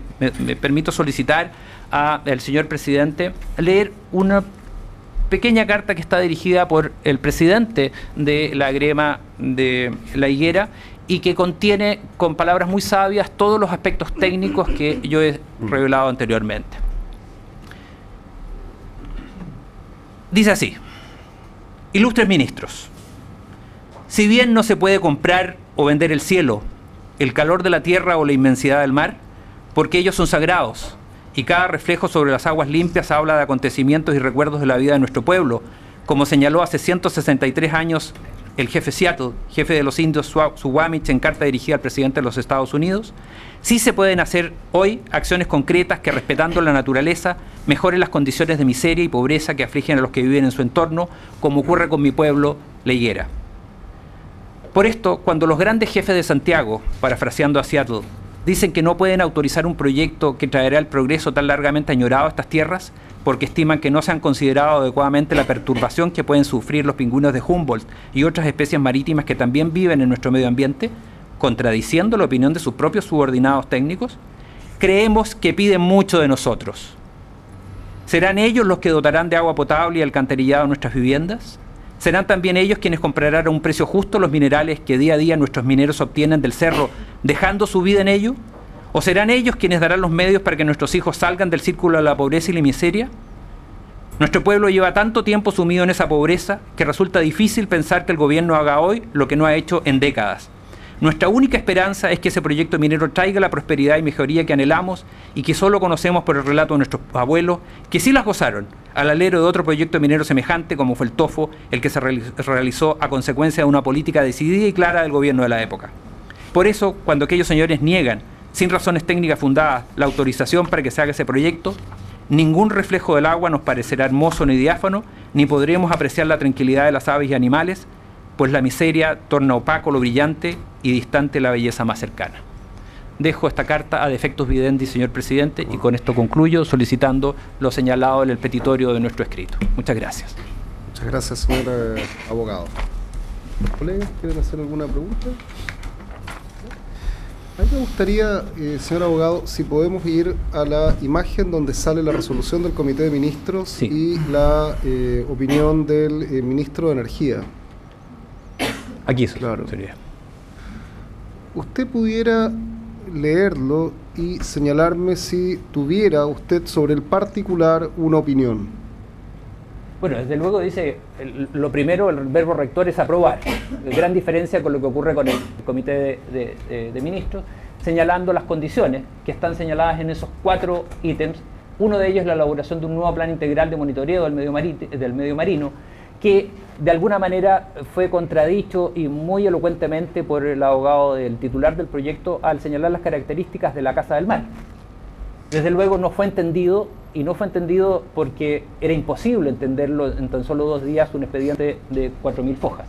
permito solicitar al señor presidente leer una pequeña carta que está dirigida por el presidente de la Grema de La Higuera y que contiene con palabras muy sabias todos los aspectos técnicos que yo he revelado anteriormente. Dice así: ilustres ministros, si bien no se puede comprar o vender el cielo, el calor de la tierra o la inmensidad del mar, porque ellos son sagrados, y cada reflejo sobre las aguas limpias habla de acontecimientos y recuerdos de la vida de nuestro pueblo, como señaló hace 163 años el jefe Seattle, jefe de los indios Suwamich, en carta dirigida al presidente de los Estados Unidos, sí se pueden hacer hoy acciones concretas que, respetando la naturaleza, mejoren las condiciones de miseria y pobreza que afligen a los que viven en su entorno, como ocurre con mi pueblo, La Higuera. Por esto, cuando los grandes jefes de Santiago, parafraseando a Seattle, dicen que no pueden autorizar un proyecto que traerá el progreso tan largamente añorado a estas tierras, porque estiman que no se han considerado adecuadamente la perturbación que pueden sufrir los pingüinos de Humboldt y otras especies marítimas que también viven en nuestro medio ambiente, contradiciendo la opinión de sus propios subordinados técnicos, creemos que piden mucho de nosotros. ¿Serán ellos los que dotarán de agua potable y alcantarillado nuestras viviendas? ¿Serán también ellos quienes comprarán a un precio justo los minerales que día a día nuestros mineros obtienen del cerro, dejando su vida en ello? ¿O serán ellos quienes darán los medios para que nuestros hijos salgan del círculo de la pobreza y la miseria? Nuestro pueblo lleva tanto tiempo sumido en esa pobreza que resulta difícil pensar que el gobierno haga hoy lo que no ha hecho en décadas. Nuestra única esperanza es que ese proyecto minero traiga la prosperidad y mejoría que anhelamos y que solo conocemos por el relato de nuestros abuelos, que sí las gozaron al alero de otro proyecto minero semejante como fue el Tofo, el que se realizó a consecuencia de una política decidida y clara del gobierno de la época. Por eso, cuando aquellos señores niegan, sin razones técnicas fundadas, la autorización para que se haga ese proyecto, ningún reflejo del agua nos parecerá hermoso ni diáfano, ni podremos apreciar la tranquilidad de las aves y animales, pues la miseria torna opaco lo brillante y distante la belleza más cercana. Dejo esta carta ad effectus videndi, señor presidente, y con esto concluyo solicitando lo señalado en el petitorio de nuestro escrito. Muchas gracias. Muchas gracias, señor abogado. ¿Los colegas quieren hacer alguna pregunta? A mí me gustaría, señor abogado, si podemos ir a la imagen donde sale la resolución del Comité de Ministros, sí, y la opinión del ministro de Energía. Aquí claro. Sería. ¿Usted pudiera leerlo y señalarme si tuviera usted sobre el particular una opinión? Bueno, desde luego dice, lo primero, el verbo rector es aprobar. Gran diferencia con lo que ocurre con el Comité de Ministros, señalando las condiciones que están señaladas en esos 4 ítems. Uno de ellos es la elaboración de un nuevo plan integral de monitoreo del medio marino, que de alguna manera fue contradicho y muy elocuentemente por el abogado del titular del proyecto al señalar las características de la Casa del Mar. Desde luego no fue entendido, y no fue entendido porque era imposible entenderlo en tan solo 2 días, un expediente de 4.000 fojas.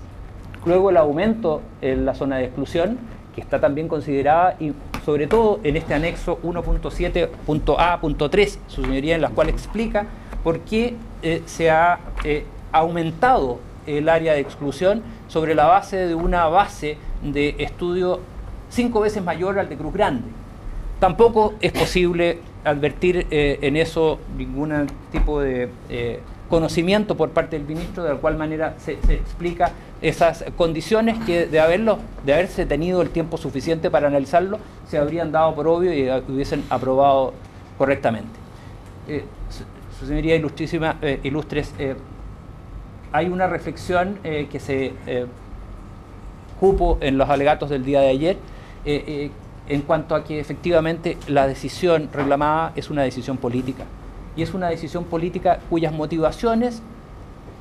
Luego el aumento en la zona de exclusión, que está también considerada, y sobre todo en este anexo 1.7.A.3, su señoría, en la cual explica por qué se ha aumentado el área de exclusión sobre la base de una base de estudio 5 veces mayor al de Cruz Grande. Tampoco es posible advertir en eso ningún tipo de conocimiento por parte del ministro de la cual manera se explica esas condiciones que de haberse tenido el tiempo suficiente para analizarlo, se habrían dado por obvio y hubiesen aprobado correctamente. Su señoría ilustrísima, ilustres, hay una reflexión que se cupo en los alegatos del día de ayer en cuanto a que efectivamente la decisión reclamada es una decisión política. Y es una decisión política cuyas motivaciones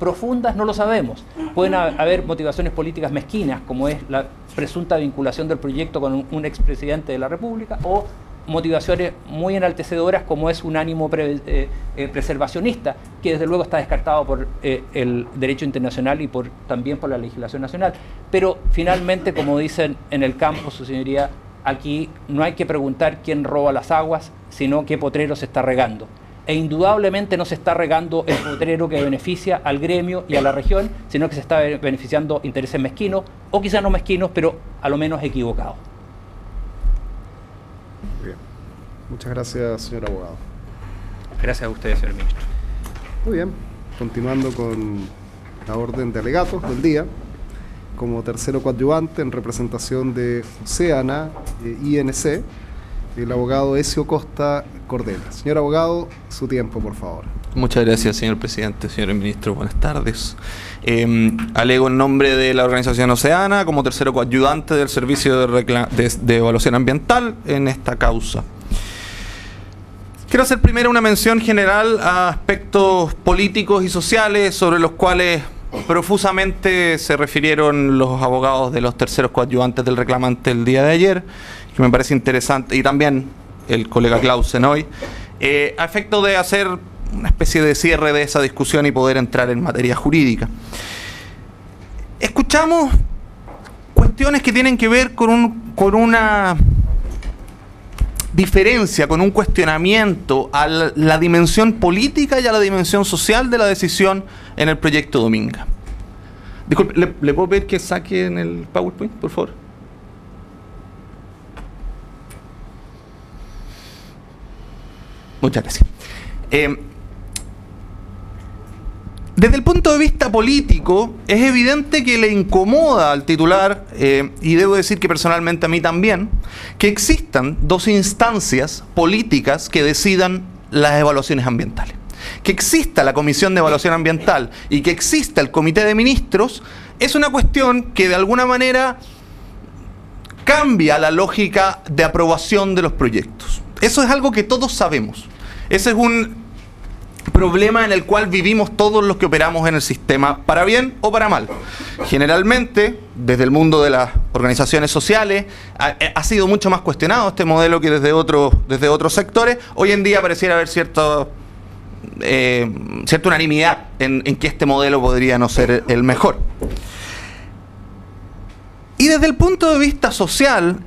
profundas no lo sabemos. Pueden haber motivaciones políticas mezquinas, como es la presunta vinculación del proyecto con un expresidente de la República, o motivaciones muy enaltecedoras, como es un ánimo preservacionista, que desde luego está descartado por el derecho internacional y también por la legislación nacional. Pero finalmente, como dicen en el campo, su señoría, aquí no hay que preguntar quién roba las aguas, sino qué potrero se está regando. E indudablemente no se está regando el potrero que beneficia al gremio y a la región, sino que se está beneficiando intereses mezquinos, o quizás no mezquinos, pero a lo menos equivocados. Bien. Muchas gracias, señor abogado. Gracias a ustedes, señor ministro. Muy bien, continuando con la orden de alegatos del día, como tercero coadyuvante en representación de Oceana INC, el abogado Ezio Costa Cordela. Señor abogado, su tiempo, por favor. Muchas gracias, señor presidente, señor ministro, buenas tardes. Alego en nombre de la organización Oceana como tercero coadyuvante del Servicio de Evaluación Ambiental en esta causa. Quiero hacer primero una mención general a aspectos políticos y sociales sobre los cuales profusamente se refirieron los abogados de los terceros coadyuvantes del reclamante el día de ayer, que me parece interesante, y también el colega Clausen hoy, a efecto de hacer una especie de cierre de esa discusión y poder entrar en materia jurídica. Escuchamos cuestiones que tienen que ver con una diferencia, con un cuestionamiento a la dimensión política y a la dimensión social de la decisión en el proyecto Dominga. Disculpe, ¿le puedo pedir que saque en el PowerPoint, por favor? Muchas gracias. Desde el punto de vista político, es evidente que le incomoda al titular, y debo decir que personalmente a mí también, que existan dos instancias políticas que decidan las evaluaciones ambientales. Que exista la Comisión de Evaluación Ambiental y que exista el Comité de Ministros es una cuestión que de alguna manera cambia la lógica de aprobación de los proyectos. Eso es algo que todos sabemos. Ese es un problema en el cual vivimos todos los que operamos en el sistema, para bien o para mal. Generalmente, desde el mundo de las organizaciones sociales, ha sido mucho más cuestionado este modelo que desde otros sectores. Hoy en día pareciera haber cierta unanimidad en que este modelo podría no ser el mejor. Y desde el punto de vista social,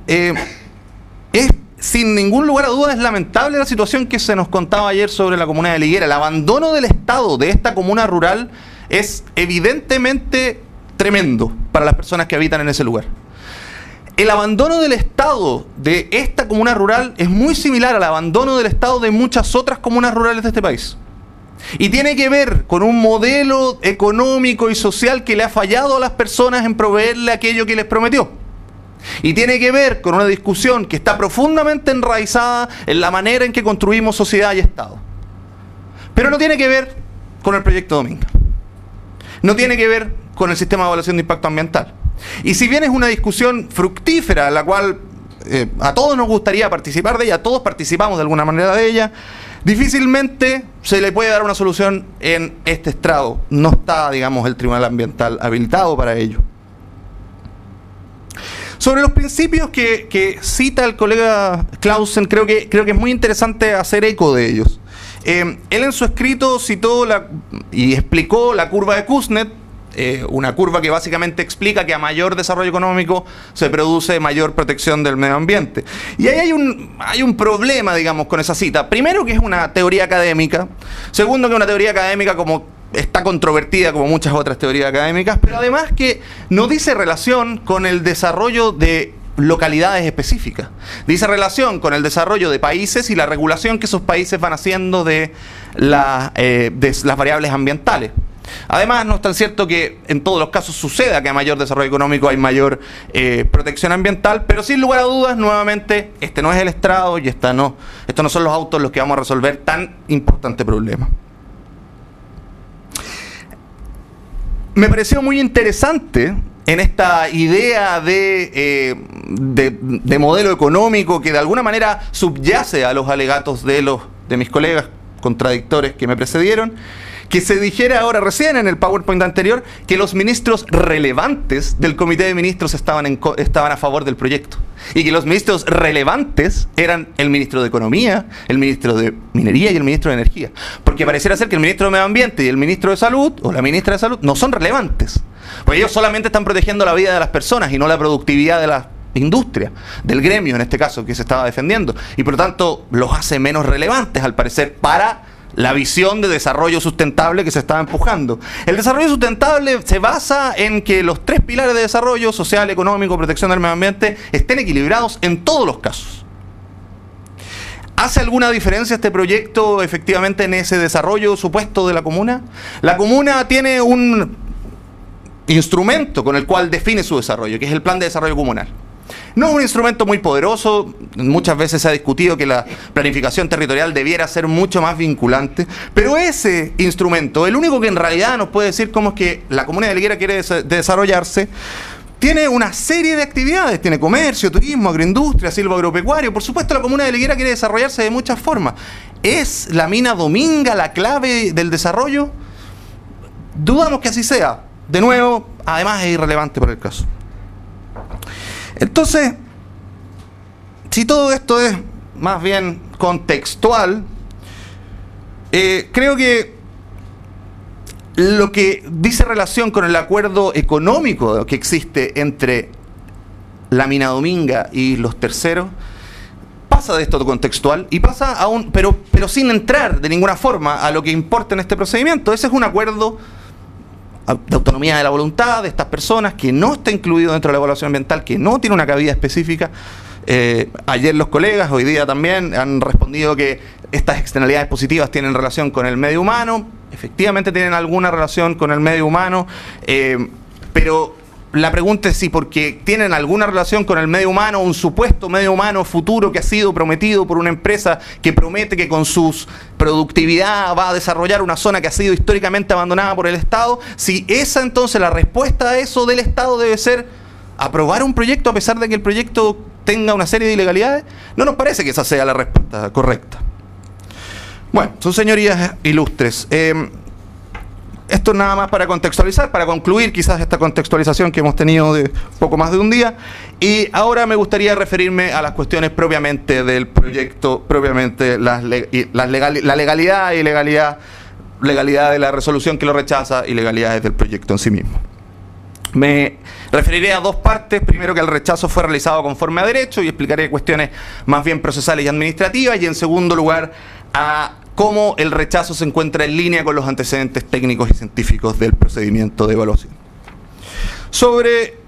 sin ningún lugar a dudas, es lamentable la situación que se nos contaba ayer sobre la comuna de Liguera. El abandono del Estado de esta comuna rural es evidentemente tremendo para las personas que habitan en ese lugar. El abandono del Estado de esta comuna rural es muy similar al abandono del Estado de muchas otras comunas rurales de este país. Y tiene que ver con un modelo económico y social que le ha fallado a las personas en proveerle aquello que les prometió. Y tiene que ver con una discusión que está profundamente enraizada en la manera en que construimos sociedad y Estado. Pero no tiene que ver con el proyecto Dominga. No tiene que ver con el sistema de evaluación de impacto ambiental. Y si bien es una discusión fructífera, la cual a todos nos gustaría participar de ella, todos participamos de alguna manera de ella, difícilmente se le puede dar una solución en este estrado. No está, digamos, el Tribunal Ambiental habilitado para ello. Sobre los principios que cita el colega Clausen, creo que es muy interesante hacer eco de ellos. Él en su escrito citó y explicó la curva de Kuznets, una curva que básicamente explica que a mayor desarrollo económico se produce mayor protección del medio ambiente. Y ahí hay un problema, digamos, con esa cita. Primero, que es una teoría académica. Segundo, que es una teoría académica como está controvertida como muchas otras teorías académicas, pero además que no dice relación con el desarrollo de localidades específicas. Dice relación con el desarrollo de países y la regulación que esos países van haciendo de las variables ambientales. Además, no es tan cierto que en todos los casos suceda que a mayor desarrollo económico hay mayor protección ambiental, pero sin lugar a dudas, nuevamente, este no es el estrado y estos no son los autos los que vamos a resolver tan importante problema. Me pareció muy interesante en esta idea de modelo económico que de alguna manera subyace a los alegatos de mis colegas contradictores que me precedieron, que se dijera ahora recién en el PowerPoint anterior que los ministros relevantes del Comité de Ministros estaban a favor del proyecto y que los ministros relevantes eran el ministro de Economía, el ministro de Minería y el ministro de Energía, porque pareciera ser que el ministro de Medio Ambiente y el ministro de Salud o la ministra de Salud no son relevantes, porque ellos solamente están protegiendo la vida de las personas y no la productividad de la industria, del gremio en este caso que se estaba defendiendo, y por lo tanto los hace menos relevantes al parecer para la visión de desarrollo sustentable que se estaba empujando. El desarrollo sustentable se basa en que los tres pilares de desarrollo, social, económico, protección del medio ambiente, estén equilibrados en todos los casos. ¿Hace alguna diferencia este proyecto efectivamente en ese desarrollo supuesto de la comuna? La comuna tiene un instrumento con el cual define su desarrollo, que es el Plan de Desarrollo Comunal. No es un instrumento muy poderoso, muchas veces se ha discutido que la planificación territorial debiera ser mucho más vinculante, pero ese instrumento, el único que en realidad nos puede decir cómo es que la comuna de Heliguera quiere desarrollarse, tiene una serie de actividades, tiene comercio, turismo, agroindustria, silvoagropecuario. Por supuesto, la comuna de Heliguera quiere desarrollarse de muchas formas. ¿Es la mina Dominga la clave del desarrollo? Dudamos que así sea. De nuevo, además es irrelevante para el caso. Entonces, si todo esto es más bien contextual, creo que lo que dice relación con el acuerdo económico que existe entre la mina Dominga y los terceros, pasa de esto contextual y pasa a pero sin entrar de ninguna forma a lo que importa en este procedimiento. Ese es un acuerdo de autonomía de la voluntad de estas personas que no está incluido dentro de la evaluación ambiental, que no tiene una cabida específica. Ayer los colegas, hoy día también, han respondido que estas externalidades positivas tienen relación con el medio humano. Efectivamente tienen alguna relación con el medio humano, pero la pregunta es si porque tienen alguna relación con el medio humano, un supuesto medio humano futuro que ha sido prometido por una empresa que promete que con su productividad va a desarrollar una zona que ha sido históricamente abandonada por el Estado, si esa entonces la respuesta a eso del Estado debe ser aprobar un proyecto a pesar de que el proyecto tenga una serie de ilegalidades. No nos parece que esa sea la respuesta correcta. Bueno, son señorías ilustres. Esto nada más para contextualizar, para concluir quizás esta contextualización que hemos tenido de poco más de un día. Y ahora me gustaría referirme a las cuestiones propiamente del proyecto, propiamente la legalidad y legalidad de la resolución que lo rechaza y legalidades del proyecto en sí mismo. Me referiré a dos partes. Primero, que el rechazo fue realizado conforme a derecho y explicaré cuestiones más bien procesales y administrativas. Y en segundo lugar, a cómo el rechazo se encuentra en línea con los antecedentes técnicos y científicos del procedimiento de evaluación. Sobre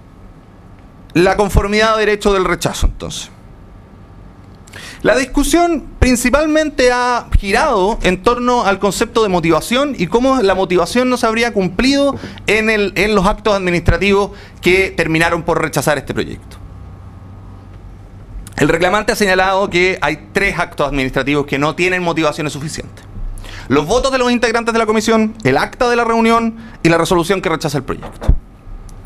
la conformidad a derecho del rechazo, entonces. La discusión principalmente ha girado en torno al concepto de motivación y cómo la motivación no se habría cumplido en los actos administrativos que terminaron por rechazar este proyecto. El reclamante ha señalado que hay tres actos administrativos que no tienen motivaciones suficientes: los votos de los integrantes de la comisión, el acta de la reunión y la resolución que rechaza el proyecto.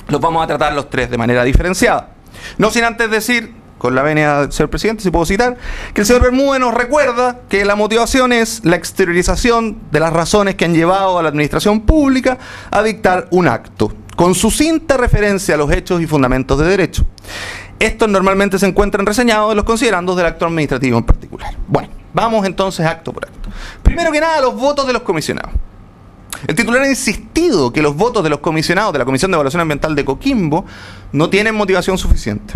Los vamos a tratar los tres de manera diferenciada. No sin antes decir, con la venia del señor presidente, si puedo citar, que el señor Bermúdez nos recuerda que la motivación es la exteriorización de las razones que han llevado a la administración pública a dictar un acto, con sucinta referencia a los hechos y fundamentos de derecho. Estos normalmente se encuentran reseñados en los considerandos del acto administrativo en particular. Bueno, vamos entonces acto por acto. Primero que nada, los votos de los comisionados. El titular ha insistido que los votos de los comisionados de la Comisión de Evaluación Ambiental de Coquimbo no tienen motivación suficiente.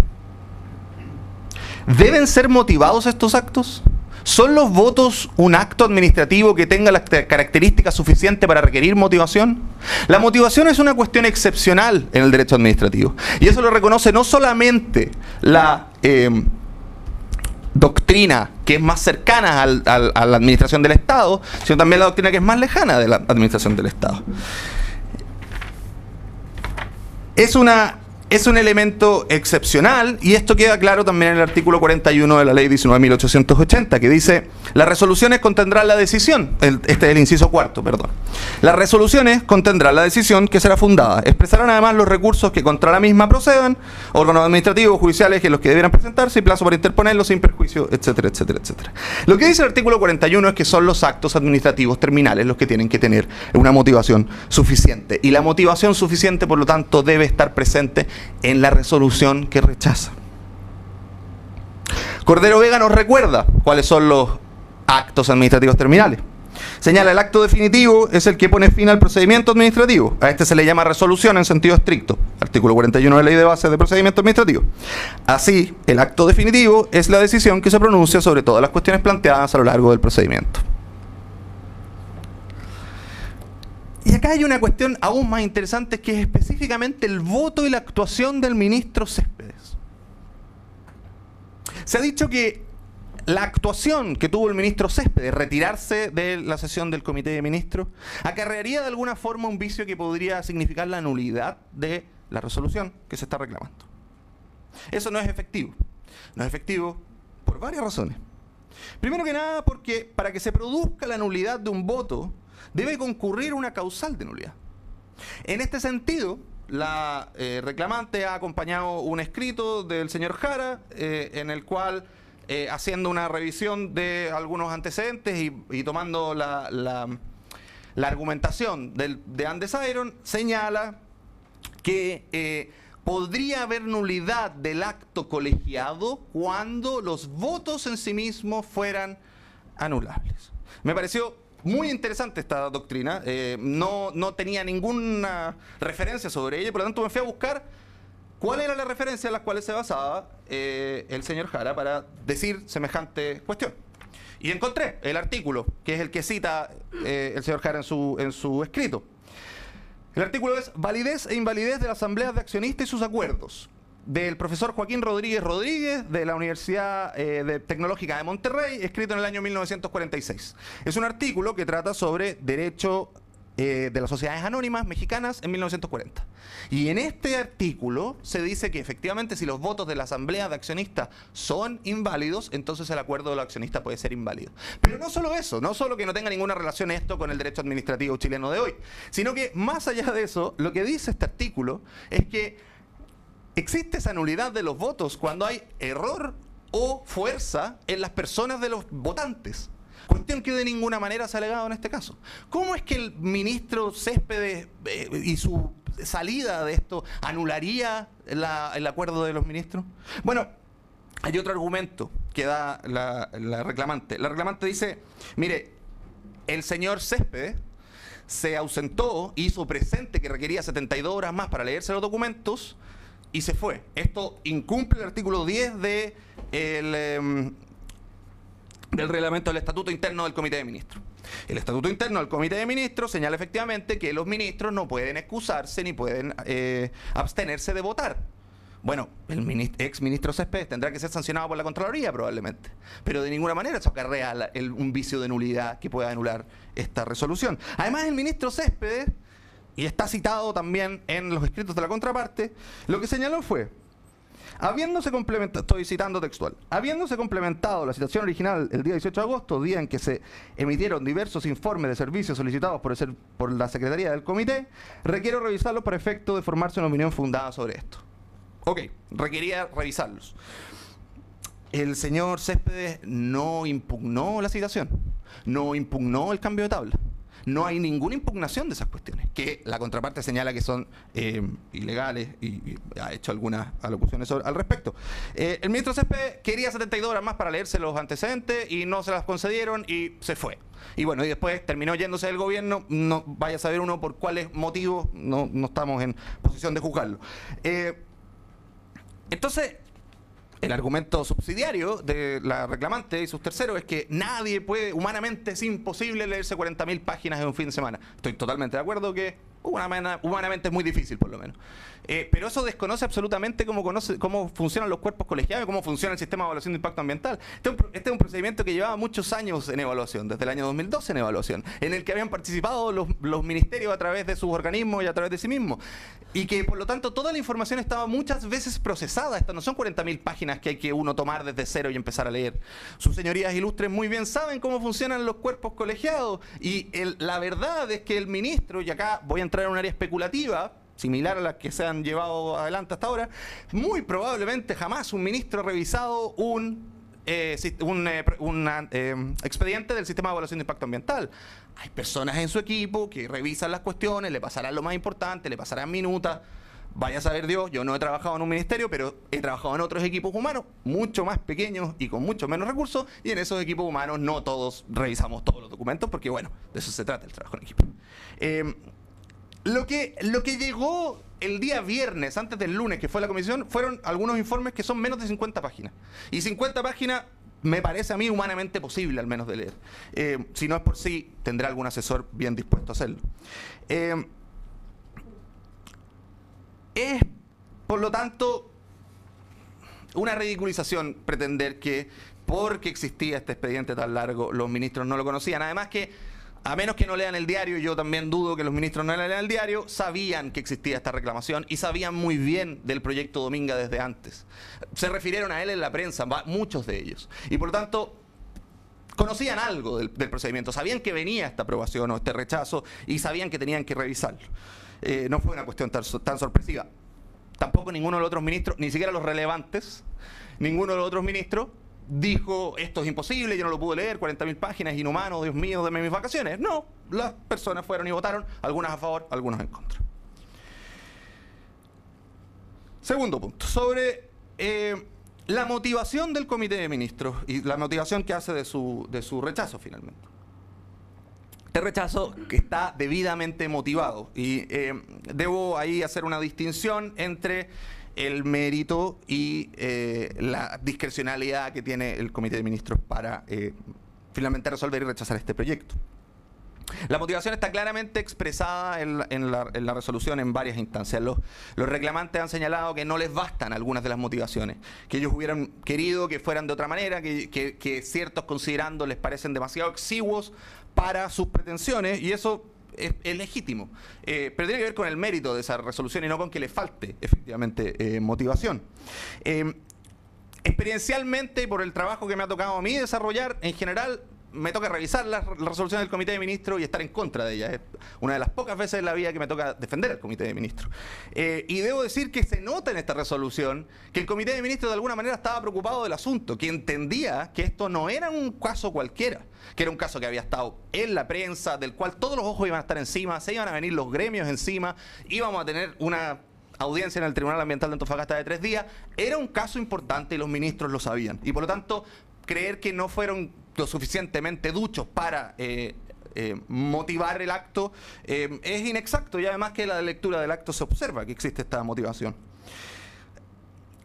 ¿Deben ser motivados estos actos? ¿Son los votos un acto administrativo que tenga las características suficientes para requerir motivación? La motivación es una cuestión excepcional en el derecho administrativo. Y eso lo reconoce no solamente la doctrina que es más cercana a la administración del Estado, sino también la doctrina que es más lejana de la administración del Estado. Es un elemento excepcional, y esto queda claro también en el artículo 41 de la ley 19.880, que dice: las resoluciones contendrán la decisión, este es el inciso cuarto, perdón. Las resoluciones contendrán la decisión que será fundada. Expresarán además los recursos que contra la misma procedan, órganos administrativos, judiciales, en los que debieran presentarse, y plazo para interponerlos sin perjuicio, etcétera, etcétera, etcétera. Lo que dice el artículo 41 es que son los actos administrativos terminales los que tienen que tener una motivación suficiente. Y la motivación suficiente, por lo tanto, debe estar presente en la resolución que rechaza. Cordero Vega nos recuerda cuáles son los actos administrativos terminales. Señala: el acto definitivo es el que pone fin al procedimiento administrativo. A este se le llama resolución en sentido estricto. Artículo 41 de la Ley de Bases de Procedimiento Administrativo. Así, el acto definitivo es la decisión que se pronuncia sobre todas las cuestiones planteadas a lo largo del procedimiento. Y acá hay una cuestión aún más interesante, que es específicamente el voto y la actuación del ministro Céspedes. Se ha dicho que la actuación que tuvo el ministro Céspedes, retirarse de la sesión del comité de ministros, acarrearía de alguna forma un vicio que podría significar la nulidad de la resolución que se está reclamando. Eso no es efectivo. No es efectivo por varias razones. Primero que nada, porque para que se produzca la nulidad de un voto, debe concurrir una causal de nulidad. En este sentido, la reclamante ha acompañado un escrito del señor Jara, en el cual, haciendo una revisión de algunos antecedentes y tomando la argumentación de Andes Iron, señala que podría haber nulidad del acto colegiado cuando los votos en sí mismos fueran anulables. Me pareció muy interesante esta doctrina, no tenía ninguna referencia sobre ella, por lo tanto me fui a buscar cuál era la referencia en la cual se basaba el señor Jara para decir semejante cuestión. Y encontré el artículo, que es el que cita el señor Jara en su escrito. El artículo es: validez e invalidez de las asambleas de accionistas y sus acuerdos, del profesor Joaquín Rodríguez Rodríguez, de la Universidad Tecnológica de Monterrey, escrito en el año 1946. Es un artículo que trata sobre derecho de las sociedades anónimas mexicanas en 1940. Y en este artículo se dice que efectivamente, si los votos de la asamblea de accionistas son inválidos, entonces el acuerdo de los accionistas puede ser inválido. Pero no solo eso, no solo que no tenga ninguna relación esto con el derecho administrativo chileno de hoy, sino que más allá de eso, lo que dice este artículo es que existe esa nulidad de los votos cuando hay error o fuerza en las personas de los votantes. Cuestión que de ninguna manera se ha alegado en este caso. ¿Cómo es que el ministro Céspedes y su salida de esto anularía el acuerdo de los ministros? Bueno, hay otro argumento que da la reclamante. La reclamante dice: mire, el señor Céspedes se ausentó, hizo presente que requería 72 horas más para leerse los documentos y se fue. Esto incumple el artículo 10 del reglamento del Estatuto Interno del Comité de Ministros. El Estatuto Interno del Comité de Ministros señala efectivamente que los ministros no pueden excusarse ni pueden abstenerse de votar. Bueno, el ex ministro Céspedes tendrá que ser sancionado por la Contraloría probablemente, pero de ninguna manera eso acarrea un vicio de nulidad que pueda anular esta resolución. Además, el ministro Céspedes, y está citado también en los escritos de la contraparte, lo que señaló fue: habiéndose complementado, estoy citando textual, habiéndose complementado la citación original el día 18 de agosto, día en que se emitieron diversos informes de servicios solicitados por la Secretaría del Comité, requiero revisarlos para efecto de formarse una opinión fundada sobre esto. Ok, requería revisarlos. El señor Céspedes no impugnó la citación, no impugnó el cambio de tabla. No hay ninguna impugnación de esas cuestiones, que la contraparte señala que son ilegales y ha hecho algunas alocuciones al respecto. El ministro Céspedes quería 72 horas más para leerse los antecedentes y no se las concedieron y se fue. Y bueno, y después terminó yéndose del gobierno, no vaya a saber uno por cuáles motivos, no estamos en posición de juzgarlo. Entonces, el argumento subsidiario de la reclamante y sus terceros es que nadie puede, humanamente es imposible leerse 40.000 páginas en un fin de semana. Estoy totalmente de acuerdo que, Humanamente es muy difícil, por lo menos. Pero eso desconoce absolutamente cómo funcionan los cuerpos colegiados y cómo funciona el sistema de evaluación de impacto ambiental. Este es un procedimiento que llevaba muchos años en evaluación, desde el año 2012 en evaluación, en el que habían participado los ministerios a través de sus organismos y a través de sí mismos. Y que, por lo tanto, toda la información estaba muchas veces procesada. Estas no son 40.000 páginas que hay que uno tomar desde cero y empezar a leer. Sus señorías ilustres muy bien saben cómo funcionan los cuerpos colegiados. Y la verdad es que el ministro, y acá voy a entrar en un área especulativa, similar a las que se han llevado adelante hasta ahora, muy probablemente jamás un ministro ha revisado un expediente del sistema de evaluación de impacto ambiental. Hay personas en su equipo que revisan las cuestiones, le pasarán lo más importante, le pasarán minutas. Vaya a saber Dios, yo no he trabajado en un ministerio, pero he trabajado en otros equipos humanos, mucho más pequeños y con mucho menos recursos, y en esos equipos humanos no todos revisamos todos los documentos, porque bueno, de eso se trata el trabajo en equipo. Lo que llegó el día viernes, antes del lunes, que fue la comisión, fueron algunos informes que son menos de 50 páginas. Y 50 páginas me parece a mí humanamente posible, al menos de leer. Si no es por sí, tendrá algún asesor bien dispuesto a hacerlo. Es, por lo tanto, una ridiculización pretender que porque existía este expediente tan largo, los ministros no lo conocían. Además que, a menos que no lean el diario, yo también dudo que los ministros no lean el diario, sabían que existía esta reclamación y sabían muy bien del proyecto Dominga desde antes. Se refirieron a él en la prensa, muchos de ellos. Y por lo tanto, conocían algo del procedimiento, sabían que venía esta aprobación o este rechazo y sabían que tenían que revisarlo. No fue una cuestión tan sorpresiva. Tampoco ninguno de los otros ministros, ni siquiera los relevantes, ninguno de los otros ministros dijo, esto es imposible, yo no lo pude leer, 40.000 páginas, inhumano, Dios mío, deme mis vacaciones. No, las personas fueron y votaron, algunas a favor, algunas en contra. Segundo punto, sobre la motivación del Comité de Ministros y la motivación que hace de su rechazo finalmente. Este rechazo que está debidamente motivado y debo ahí hacer una distinción entre el mérito y la discrecionalidad que tiene el Comité de Ministros para finalmente resolver y rechazar este proyecto. La motivación está claramente expresada en la resolución en varias instancias. Los reclamantes han señalado que no les bastan algunas de las motivaciones, que ellos hubieran querido que fueran de otra manera, que ciertos considerando les parecen demasiado exiguos para sus pretensiones, y eso es legítimo. Pero tiene que ver con el mérito de esa resolución y no con que le falte efectivamente motivación. Experiencialmente, y por el trabajo que me ha tocado a mí desarrollar, en general me toca revisar la resolución del Comité de Ministros y estar en contra de ella. Es una de las pocas veces en la vida que me toca defender al Comité de Ministros. Y debo decir que se nota en esta resolución que el Comité de Ministros de alguna manera estaba preocupado del asunto, que entendía que esto no era un caso cualquiera, que era un caso que había estado en la prensa, del cual todos los ojos iban a estar encima, se iban a venir los gremios encima, íbamos a tener una audiencia en el Tribunal Ambiental de Antofagasta de 3 días. Era un caso importante y los ministros lo sabían. Y por lo tanto, creer que no fueron lo suficientemente duchos para motivar el acto es inexacto, y además que la lectura del acto se observa que existe esta motivación.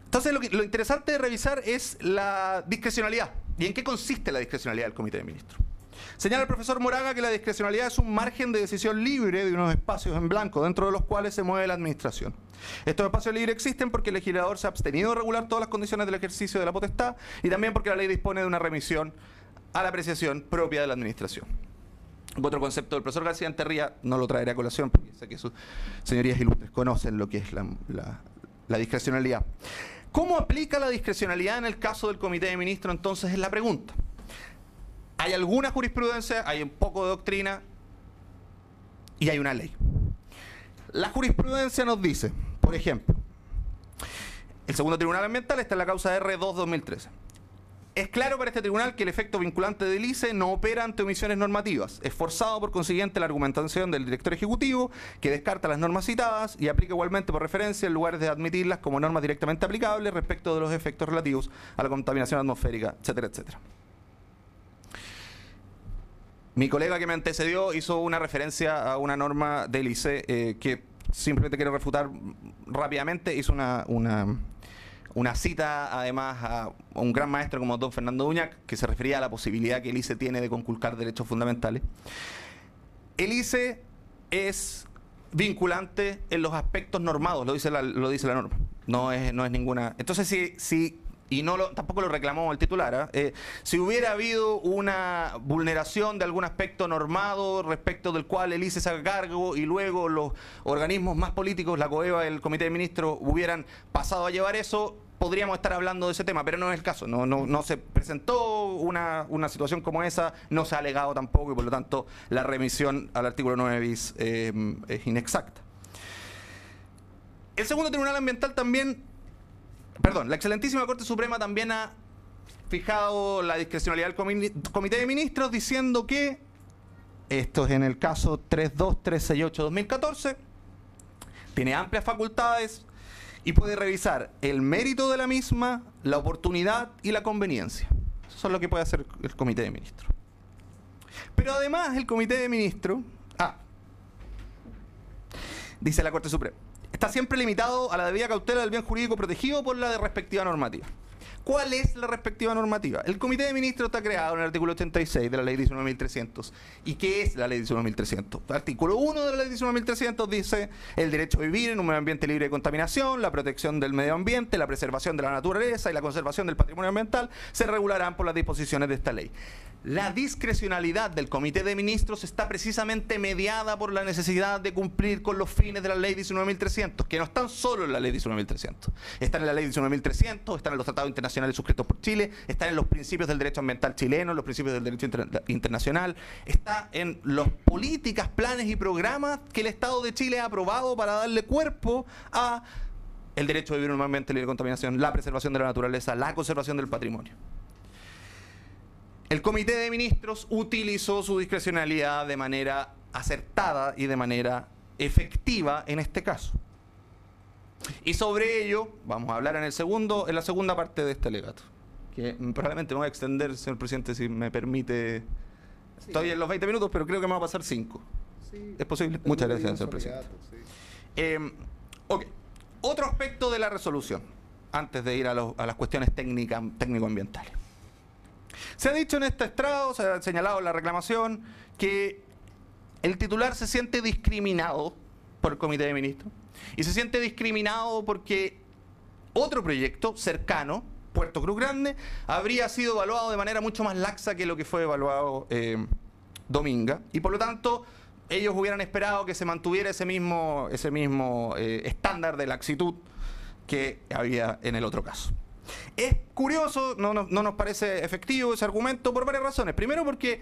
Entonces lo interesante de revisar es la discrecionalidad. ¿Y en qué consiste la discrecionalidad del Comité de Ministros? Señala el profesor Moraga que la discrecionalidad es un margen de decisión libre de unos espacios en blanco dentro de los cuales se mueve la administración. Estos espacios libres existen porque el legislador se ha abstenido de regular todas las condiciones del ejercicio de la potestad y también porque la ley dispone de una remisión a la apreciación propia de la administración. Otro concepto del profesor García Enterría no lo traeré a colación porque sé que sus señorías ilustres conocen lo que es la discrecionalidad. ¿Cómo aplica la discrecionalidad en el caso del Comité de Ministros? Entonces es la pregunta. Hay alguna jurisprudencia, hay un poco de doctrina y hay una ley. La jurisprudencia nos dice, por ejemplo, el segundo tribunal ambiental está en la causa R2-2013. Es claro para este tribunal que el efecto vinculante del ICE no opera ante omisiones normativas. Es forzado por consiguiente la argumentación del director ejecutivo, que descarta las normas citadas y aplica igualmente por referencia en lugar de admitirlas como normas directamente aplicables respecto de los efectos relativos a la contaminación atmosférica, etcétera, etcétera. Mi colega que me antecedió hizo una referencia a una norma del ICE que simplemente quiero refutar rápidamente. Hizo una cita además a un gran maestro como don Fernando Uñac, que se refería a la posibilidad que el ICE tiene de conculcar derechos fundamentales. El ICE es vinculante en los aspectos normados, lo dice la norma. No es ninguna. Entonces, y tampoco lo reclamó el titular, si hubiera habido una vulneración de algún aspecto normado respecto del cual el ICE se haga cargo y luego los organismos más políticos, la COEVA, el Comité de Ministros, hubieran pasado a llevar eso, podríamos estar hablando de ese tema, pero no es el caso. No se presentó una situación como esa, no se ha alegado tampoco, y por lo tanto la remisión al artículo 9 bis es inexacta. El segundo tribunal ambiental también, la excelentísima Corte Suprema también ha fijado la discrecionalidad del Comité de Ministros, diciendo que, esto es en el caso 32368-2014, tiene amplias facultades y puede revisar el mérito de la misma, la oportunidad y la conveniencia. Eso es lo que puede hacer el Comité de Ministros. Pero además el Comité de Ministros, dice la Corte Suprema, está siempre limitado a la debida cautela del bien jurídico protegido por la respectiva normativa. ¿Cuál es la respectiva normativa? El Comité de Ministros está creado en el artículo 86 de la Ley 19.300. ¿Y qué es la Ley 19.300? El artículo 1 de la Ley 19.300 dice el derecho a vivir en un medio ambiente libre de contaminación, la protección del medio ambiente, la preservación de la naturaleza y la conservación del patrimonio ambiental se regularán por las disposiciones de esta ley. La discrecionalidad del Comité de Ministros está precisamente mediada por la necesidad de cumplir con los fines de la Ley 19.300, que no están solo en la Ley 19.300. Están en la Ley 19.300, están en los tratados internacionales suscritos por Chile, están en los principios del derecho ambiental chileno, en los principios del derecho internacional, está en las políticas, planes y programas que el Estado de Chile ha aprobado para darle cuerpo a el derecho a vivir en un ambiente libre de contaminación, la preservación de la naturaleza, la conservación del patrimonio. El Comité de Ministros utilizó su discrecionalidad de manera acertada y de manera efectiva en este caso. Y sobre ello vamos a hablar en la segunda parte de este alegato, que probablemente me voy a extender, señor presidente, si me permite. Sí. Estoy en los 20 minutos, pero creo que me va a pasar 5. Sí. ¿Es posible? Muchas gracias, señor presidente. Sí. Ok. Otro aspecto de la resolución, antes de ir a las cuestiones técnico-ambientales. Se ha dicho en este estrado, se ha señalado en la reclamación, que el titular se siente discriminado por el Comité de Ministros y se siente discriminado porque otro proyecto cercano, Puerto Cruz Grande, habría sido evaluado de manera mucho más laxa que lo que fue evaluado Dominga, y por lo tanto ellos hubieran esperado que se mantuviera ese mismo estándar de laxitud que había en el otro caso. Es curioso, no nos parece efectivo ese argumento por varias razones. Primero, porque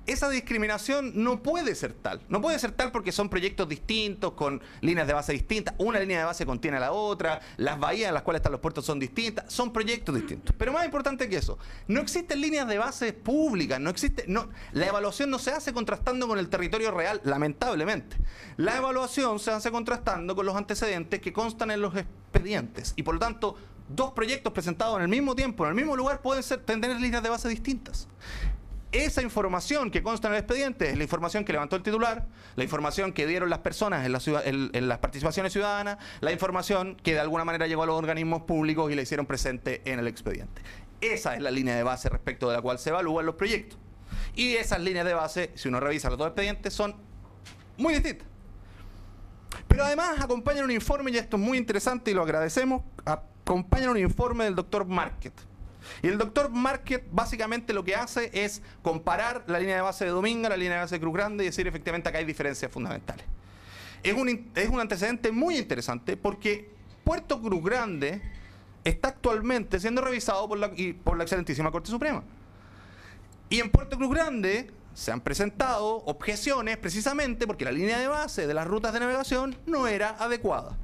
esa discriminación no puede ser tal. No puede ser tal porque son proyectos distintos, con líneas de base distintas. Una línea de base contiene a la otra, las bahías en las cuales están los puertos son distintas, son proyectos distintos. Pero más importante que eso, no existen líneas de base públicas, la evaluación no se hace contrastando con el territorio real, lamentablemente. La evaluación se hace contrastando con los antecedentes que constan en los expedientes, y por lo tanto, dos proyectos presentados en el mismo tiempo, en el mismo lugar, pueden tener líneas de base distintas. Esa información que consta en el expediente es la información que levantó el titular, la información que dieron las personas en las participaciones ciudadanas, la información que de alguna manera llegó a los organismos públicos y la hicieron presente en el expediente. Esa es la línea de base respecto de la cual se evalúan los proyectos. Y esas líneas de base, si uno revisa los dos expedientes, son muy distintas. Pero además acompañan un informe, y esto es muy interesante y lo agradecemos, acompañan un informe del doctor Marquet. Y el doctor Marquet básicamente lo que hace es comparar la línea de base de Dominga, la línea de base de Cruz Grande, y decir efectivamente acá hay diferencias fundamentales. Es un antecedente muy interesante porque Puerto Cruz Grande está actualmente siendo revisado por la excelentísima Corte Suprema. Y en Puerto Cruz Grande se han presentado objeciones precisamente porque la línea de base de las rutas de navegación no era adecuada.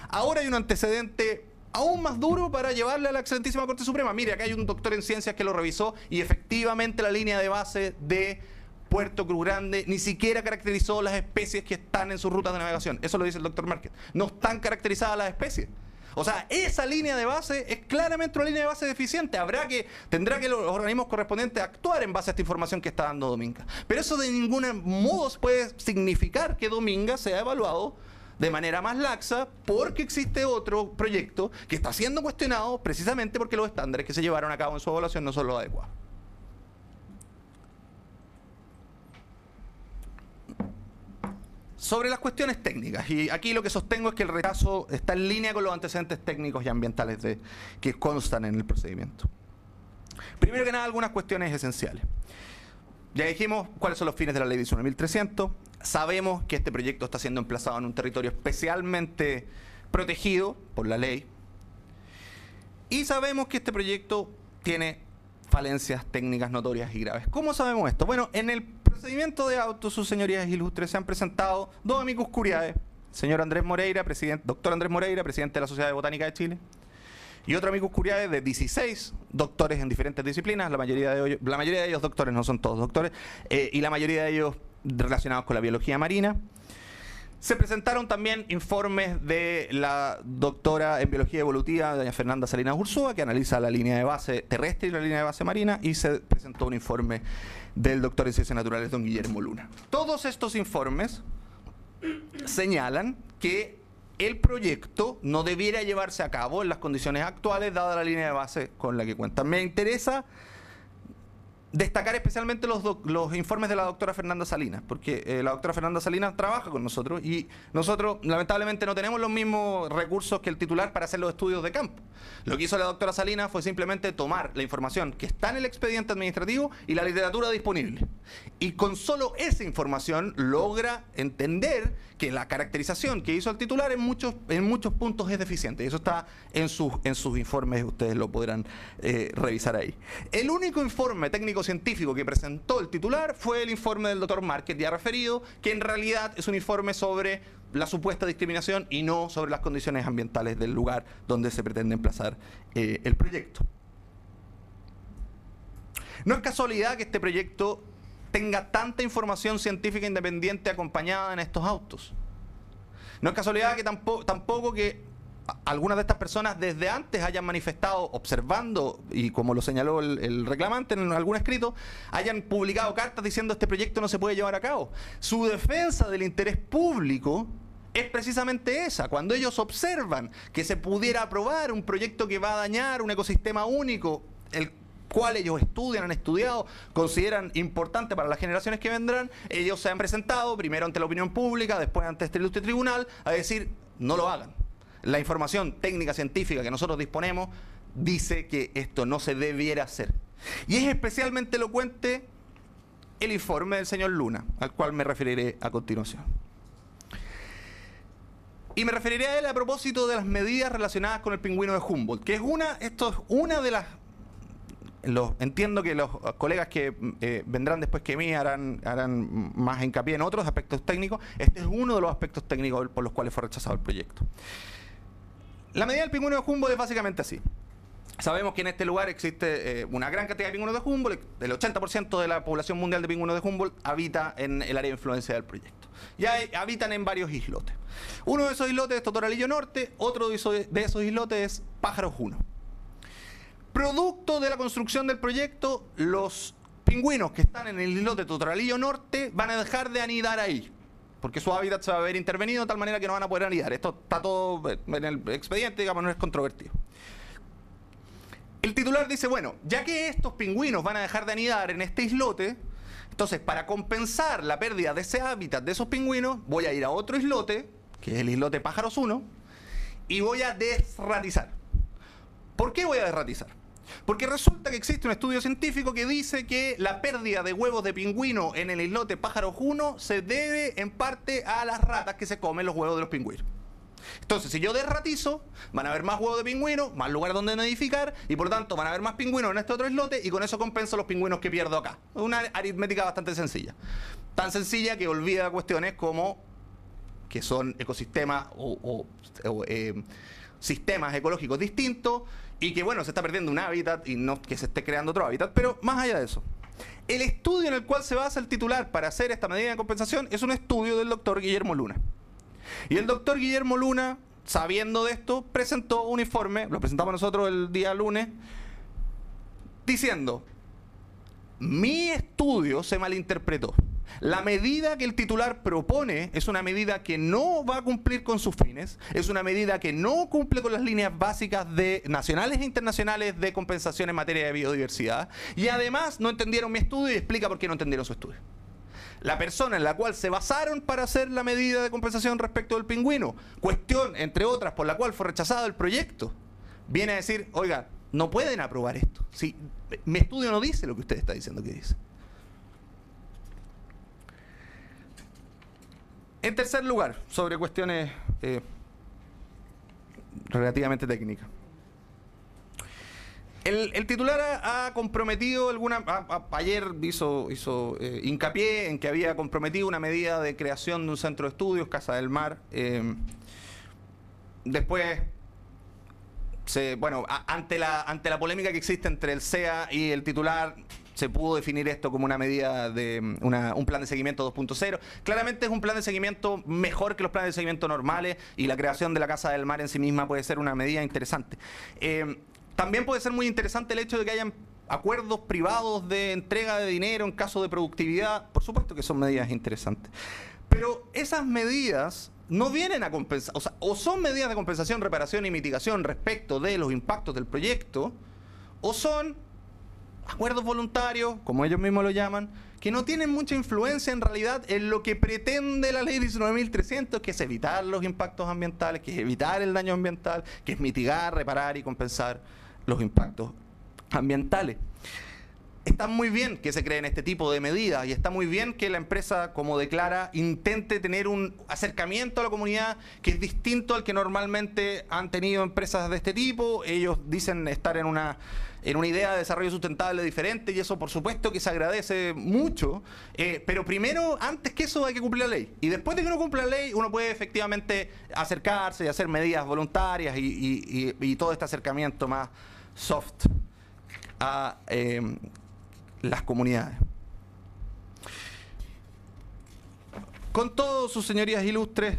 Ahora hay un antecedente aún más duro para llevarle a la excelentísima Corte Suprema. Mire, acá hay un doctor en ciencias que lo revisó y efectivamente la línea de base de Puerto Cruz Grande ni siquiera caracterizó las especies que están en sus rutas de navegación. Eso lo dice el doctor Marquet. No están caracterizadas las especies. O sea, esa línea de base es claramente una línea de base deficiente. Tendrá que los organismos correspondientes actuar en base a esta información que está dando Dominga. Pero eso de ningún modo puede significar que Dominga sea evaluado de manera más laxa, porque existe otro proyecto que está siendo cuestionado precisamente porque los estándares que se llevaron a cabo en su evaluación no son los adecuados. sobre las cuestiones técnicas, y aquí lo que sostengo es que el rechazo está en línea con los antecedentes técnicos y ambientales que constan en el procedimiento. Primero que nada, algunas cuestiones esenciales. Ya dijimos cuáles son los fines de la ley 19.300. Sabemos que este proyecto está siendo emplazado en un territorio especialmente protegido por la ley. Y sabemos que este proyecto tiene falencias técnicas notorias y graves. ¿Cómo sabemos esto? Bueno, en el procedimiento de auto, sus señorías ilustres, se han presentado dos amicus curiae, señor Andrés Moreira, doctor Andrés Moreira, presidente de la Sociedad de Botánica de Chile, y otro amicus curiae de 16 doctores en diferentes disciplinas, la mayoría de ellos doctores, no son todos doctores, y la mayoría de ellos relacionados con la biología marina. Se presentaron también informes de la doctora en biología evolutiva, doña Fernanda Salinas Ursúa, que analiza la línea de base terrestre y la línea de base marina, y se presentó un informe del doctor en ciencias naturales, don Guillermo Luna. Todos estos informes señalan que el proyecto no debiera llevarse a cabo en las condiciones actuales, dada la línea de base con la que cuentan. Me interesa destacar especialmente los informes de la doctora Fernanda Salinas, porque la doctora Fernanda Salinas trabaja con nosotros y nosotros lamentablemente no tenemos los mismos recursos que el titular para hacer los estudios de campo. Lo que hizo la doctora Salinas fue simplemente tomar la información que está en el expediente administrativo y la literatura disponible. Y con solo esa información logra entender que la caracterización que hizo el titular en muchos puntos es deficiente. Y eso está en sus informes, ustedes lo podrán revisar ahí. El único informe técnico-científico que presentó el titular fue el informe del doctor Márquez, ya referido, que en realidad es un informe sobre la supuesta discriminación y no sobre las condiciones ambientales del lugar donde se pretende emplazar el proyecto. No es casualidad que este proyecto tenga tanta información científica independiente acompañada en estos autos. No es casualidad que tampoco que algunas de estas personas desde antes hayan manifestado, observando, y como lo señaló el reclamante en algún escrito, hayan publicado cartas diciendo este proyecto no se puede llevar a cabo. Su defensa del interés público es precisamente esa. Cuando ellos observan que se pudiera aprobar un proyecto que va a dañar un ecosistema único, el cual ellos estudian, han estudiado, consideran importante para las generaciones que vendrán, ellos se han presentado primero ante la opinión pública, después ante este ilustre tribunal, a decir, no lo hagan. La información técnica científica que nosotros disponemos dice que esto no se debiera hacer. Y es especialmente elocuente el informe del señor Luna, al cual me referiré a continuación. Y me referiré a él a propósito de las medidas relacionadas con el pingüino de Humboldt, que es una de las... entiendo que los colegas que vendrán después que mí harán más hincapié en otros aspectos técnicos. Este es uno de los aspectos técnicos por los cuales fue rechazado el proyecto. La medida del pingüino de Humboldt es básicamente así. Sabemos que en este lugar existe una gran cantidad de pingüinos de Humboldt. El 80% de la población mundial de pingüinos de Humboldt habita en el área de influencia del proyecto. Ya habitan en varios islotes. Uno de esos islotes es Totoralillo Norte, otro de esos islotes es Pájaros 1. Producto de la construcción del proyecto, los pingüinos que están en el islote Totoralillo Norte van a dejar de anidar ahí, porque su hábitat se va a ver intervenido de tal manera que no van a poder anidar. Esto está todo en el expediente, digamos, no es controvertido. El titular dice, bueno, ya que estos pingüinos van a dejar de anidar en este islote, entonces para compensar la pérdida de ese hábitat de esos pingüinos, voy a ir a otro islote, que es el islote Pájaros 1, y voy a desratizar. ¿Por qué voy a desratizar? Porque resulta que existe un estudio científico que dice que la pérdida de huevos de pingüino en el islote Pájaros 1 se debe en parte a las ratas que se comen los huevos de los pingüinos. Entonces, si yo desratizo, van a haber más huevos de pingüino, más lugares donde nidificar, y por lo tanto van a haber más pingüinos en este otro islote, y con eso compenso los pingüinos que pierdo acá. Una aritmética bastante sencilla. Tan sencilla que olvida cuestiones como que son ecosistemas sistemas ecológicos distintos, y que bueno, se está perdiendo un hábitat y no que se esté creando otro hábitat. Pero más allá de eso, el estudio en el cual se basa el titular para hacer esta medida de compensación es un estudio del doctor Guillermo Luna. Y el doctor Guillermo Luna, sabiendo de esto, presentó un informe, lo presentamos nosotros el día lunes, diciendo: mi estudio se malinterpretó. La medida que el titular propone es una medida que no va a cumplir con sus fines, es una medida que no cumple con las líneas básicas de nacionales e internacionales de compensación en materia de biodiversidad, y además no entendieron mi estudio, y explica por qué no entendieron su estudio. la persona en la cual se basaron para hacer la medida de compensación respecto del pingüino, cuestión, entre otras, por la cual fue rechazado el proyecto, viene a decir, oiga, no pueden aprobar esto. Si mi estudio no dice lo que usted está diciendo que dice. En tercer lugar, sobre cuestiones relativamente técnicas. El titular ha comprometido ayer hizo hincapié en que había comprometido una medida de creación de un centro de estudios, Casa del Mar. Después, ante la polémica que existe entre el CEA y el titular, se pudo definir esto como una medida de un plan de seguimiento 2.0. Claramente es un plan de seguimiento mejor que los planes de seguimiento normales, y la creación de la Casa del Mar en sí misma puede ser una medida interesante. También puede ser muy interesante el hecho de que hayan acuerdos privados de entrega de dinero en caso de productividad. Por supuesto que son medidas interesantes. Pero esas medidas no vienen a compensar, o son medidas de compensación, reparación y mitigación respecto de los impactos del proyecto, o son acuerdos voluntarios, como ellos mismos lo llaman, que no tienen mucha influencia en realidad en lo que pretende la ley 19.300, que es evitar los impactos ambientales, que es evitar el daño ambiental, que es mitigar, reparar y compensar los impactos ambientales. Está muy bien que se creen este tipo de medidas, y está muy bien que la empresa, como declara, intente tener un acercamiento a la comunidad que es distinto al que normalmente han tenido empresas de este tipo. Ellos dicen estar en una idea de desarrollo sustentable diferente, y eso por supuesto que se agradece mucho, pero primero, antes que eso, hay que cumplir la ley, y después de que uno cumpla la ley, uno puede efectivamente acercarse y hacer medidas voluntarias y todo este acercamiento más soft a las comunidades. Con todo, sus señorías ilustres,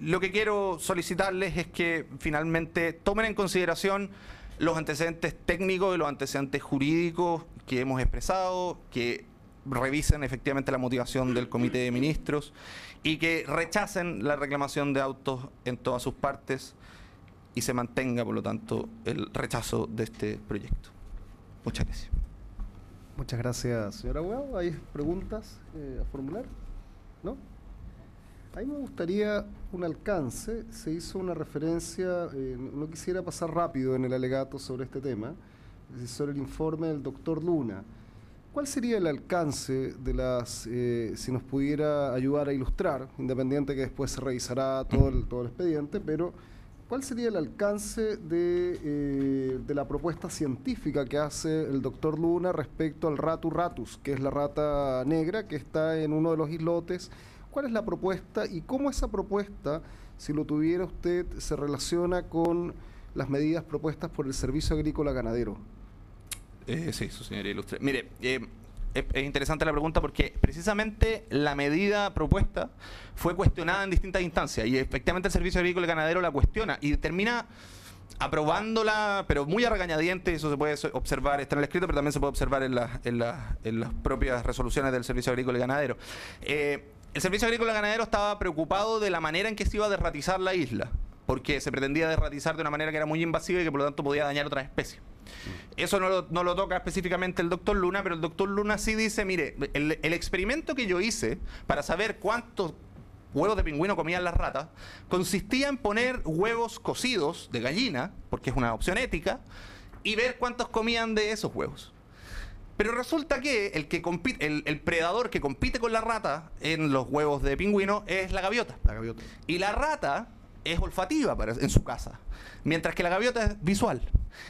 lo que quiero solicitarles es que finalmente tomen en consideración los antecedentes técnicos y los antecedentes jurídicos que hemos expresado, que revisen efectivamente la motivación del Comité de Ministros y que rechacen la reclamación de autos en todas sus partes, y se mantenga, por lo tanto, el rechazo de este proyecto. Muchas gracias. Muchas gracias, señor abogado. ¿Hay preguntas a formular? ¿No? A mí me gustaría un alcance. Se hizo una referencia, no quisiera pasar rápido en el alegato sobre este tema, sobre el informe del doctor Luna. ¿Cuál sería el alcance de si nos pudiera ayudar a ilustrar, independiente que después se revisará todo el expediente, pero ¿cuál sería el alcance de la propuesta científica que hace el doctor Luna respecto al Ratu ratus, que es la rata negra que está en uno de los islotes? ¿Cuál es la propuesta y cómo esa propuesta, si lo tuviera usted, se relaciona con las medidas propuestas por el Servicio Agrícola Ganadero? Sí, su señoría ilustre. Mire, es interesante la pregunta porque precisamente la medida propuesta fue cuestionada en distintas instancias, y efectivamente el Servicio Agrícola y Ganadero la cuestiona y termina aprobándola, pero muy a regañadientes. Eso se puede observar, está en el escrito, pero también se puede observar en las propias resoluciones del Servicio Agrícola y Ganadero. El Servicio Agrícola y Ganadero estaba preocupado de la manera en que se iba a derratizar la isla, porque se pretendía derratizar de una manera que era muy invasiva y que por lo tanto podía dañar otras especies. Eso no lo toca específicamente el doctor Luna, pero el doctor Luna sí dice, mire, el experimento que yo hice para saber cuántos huevos de pingüino comían las ratas consistía en poner huevos cocidos de gallina, porque es una opción ética, y ver cuántos comían de esos huevos. Pero resulta que el predador que compite con la rata en los huevos de pingüino es la gaviota. Y la rata es olfativa en su caza, mientras que la gaviota es visual.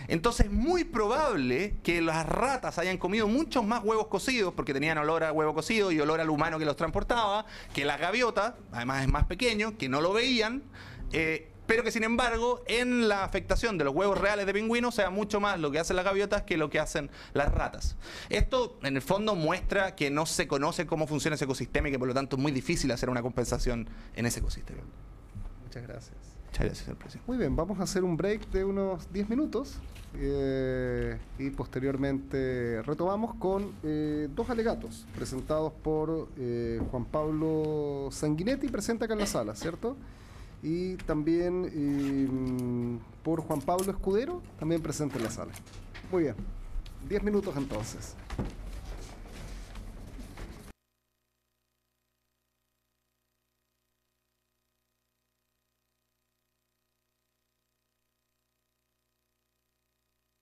Entonces es muy probable que las ratas hayan comido muchos más huevos cocidos, porque tenían olor a huevo cocido y olor al humano que los transportaba, que la gaviota, además es más pequeño, que no lo veían, pero que sin embargo en la afectación de los huevos reales de pingüino sea mucho más lo que hacen las gaviotas que lo que hacen las ratas. Esto en el fondo muestra que no se conoce cómo funciona ese ecosistema y que por lo tanto es muy difícil hacer una compensación en ese ecosistema. Muchas gracias. Muchas gracias, señor presidente. Muy bien, vamos a hacer un break de unos 10 minutos y posteriormente retomamos con dos alegatos presentados por Juan Pablo Sanguinetti, presente acá en la sala, ¿cierto? Y también por Juan Pablo Escudero, también presente en la sala. Muy bien, 10 minutos entonces.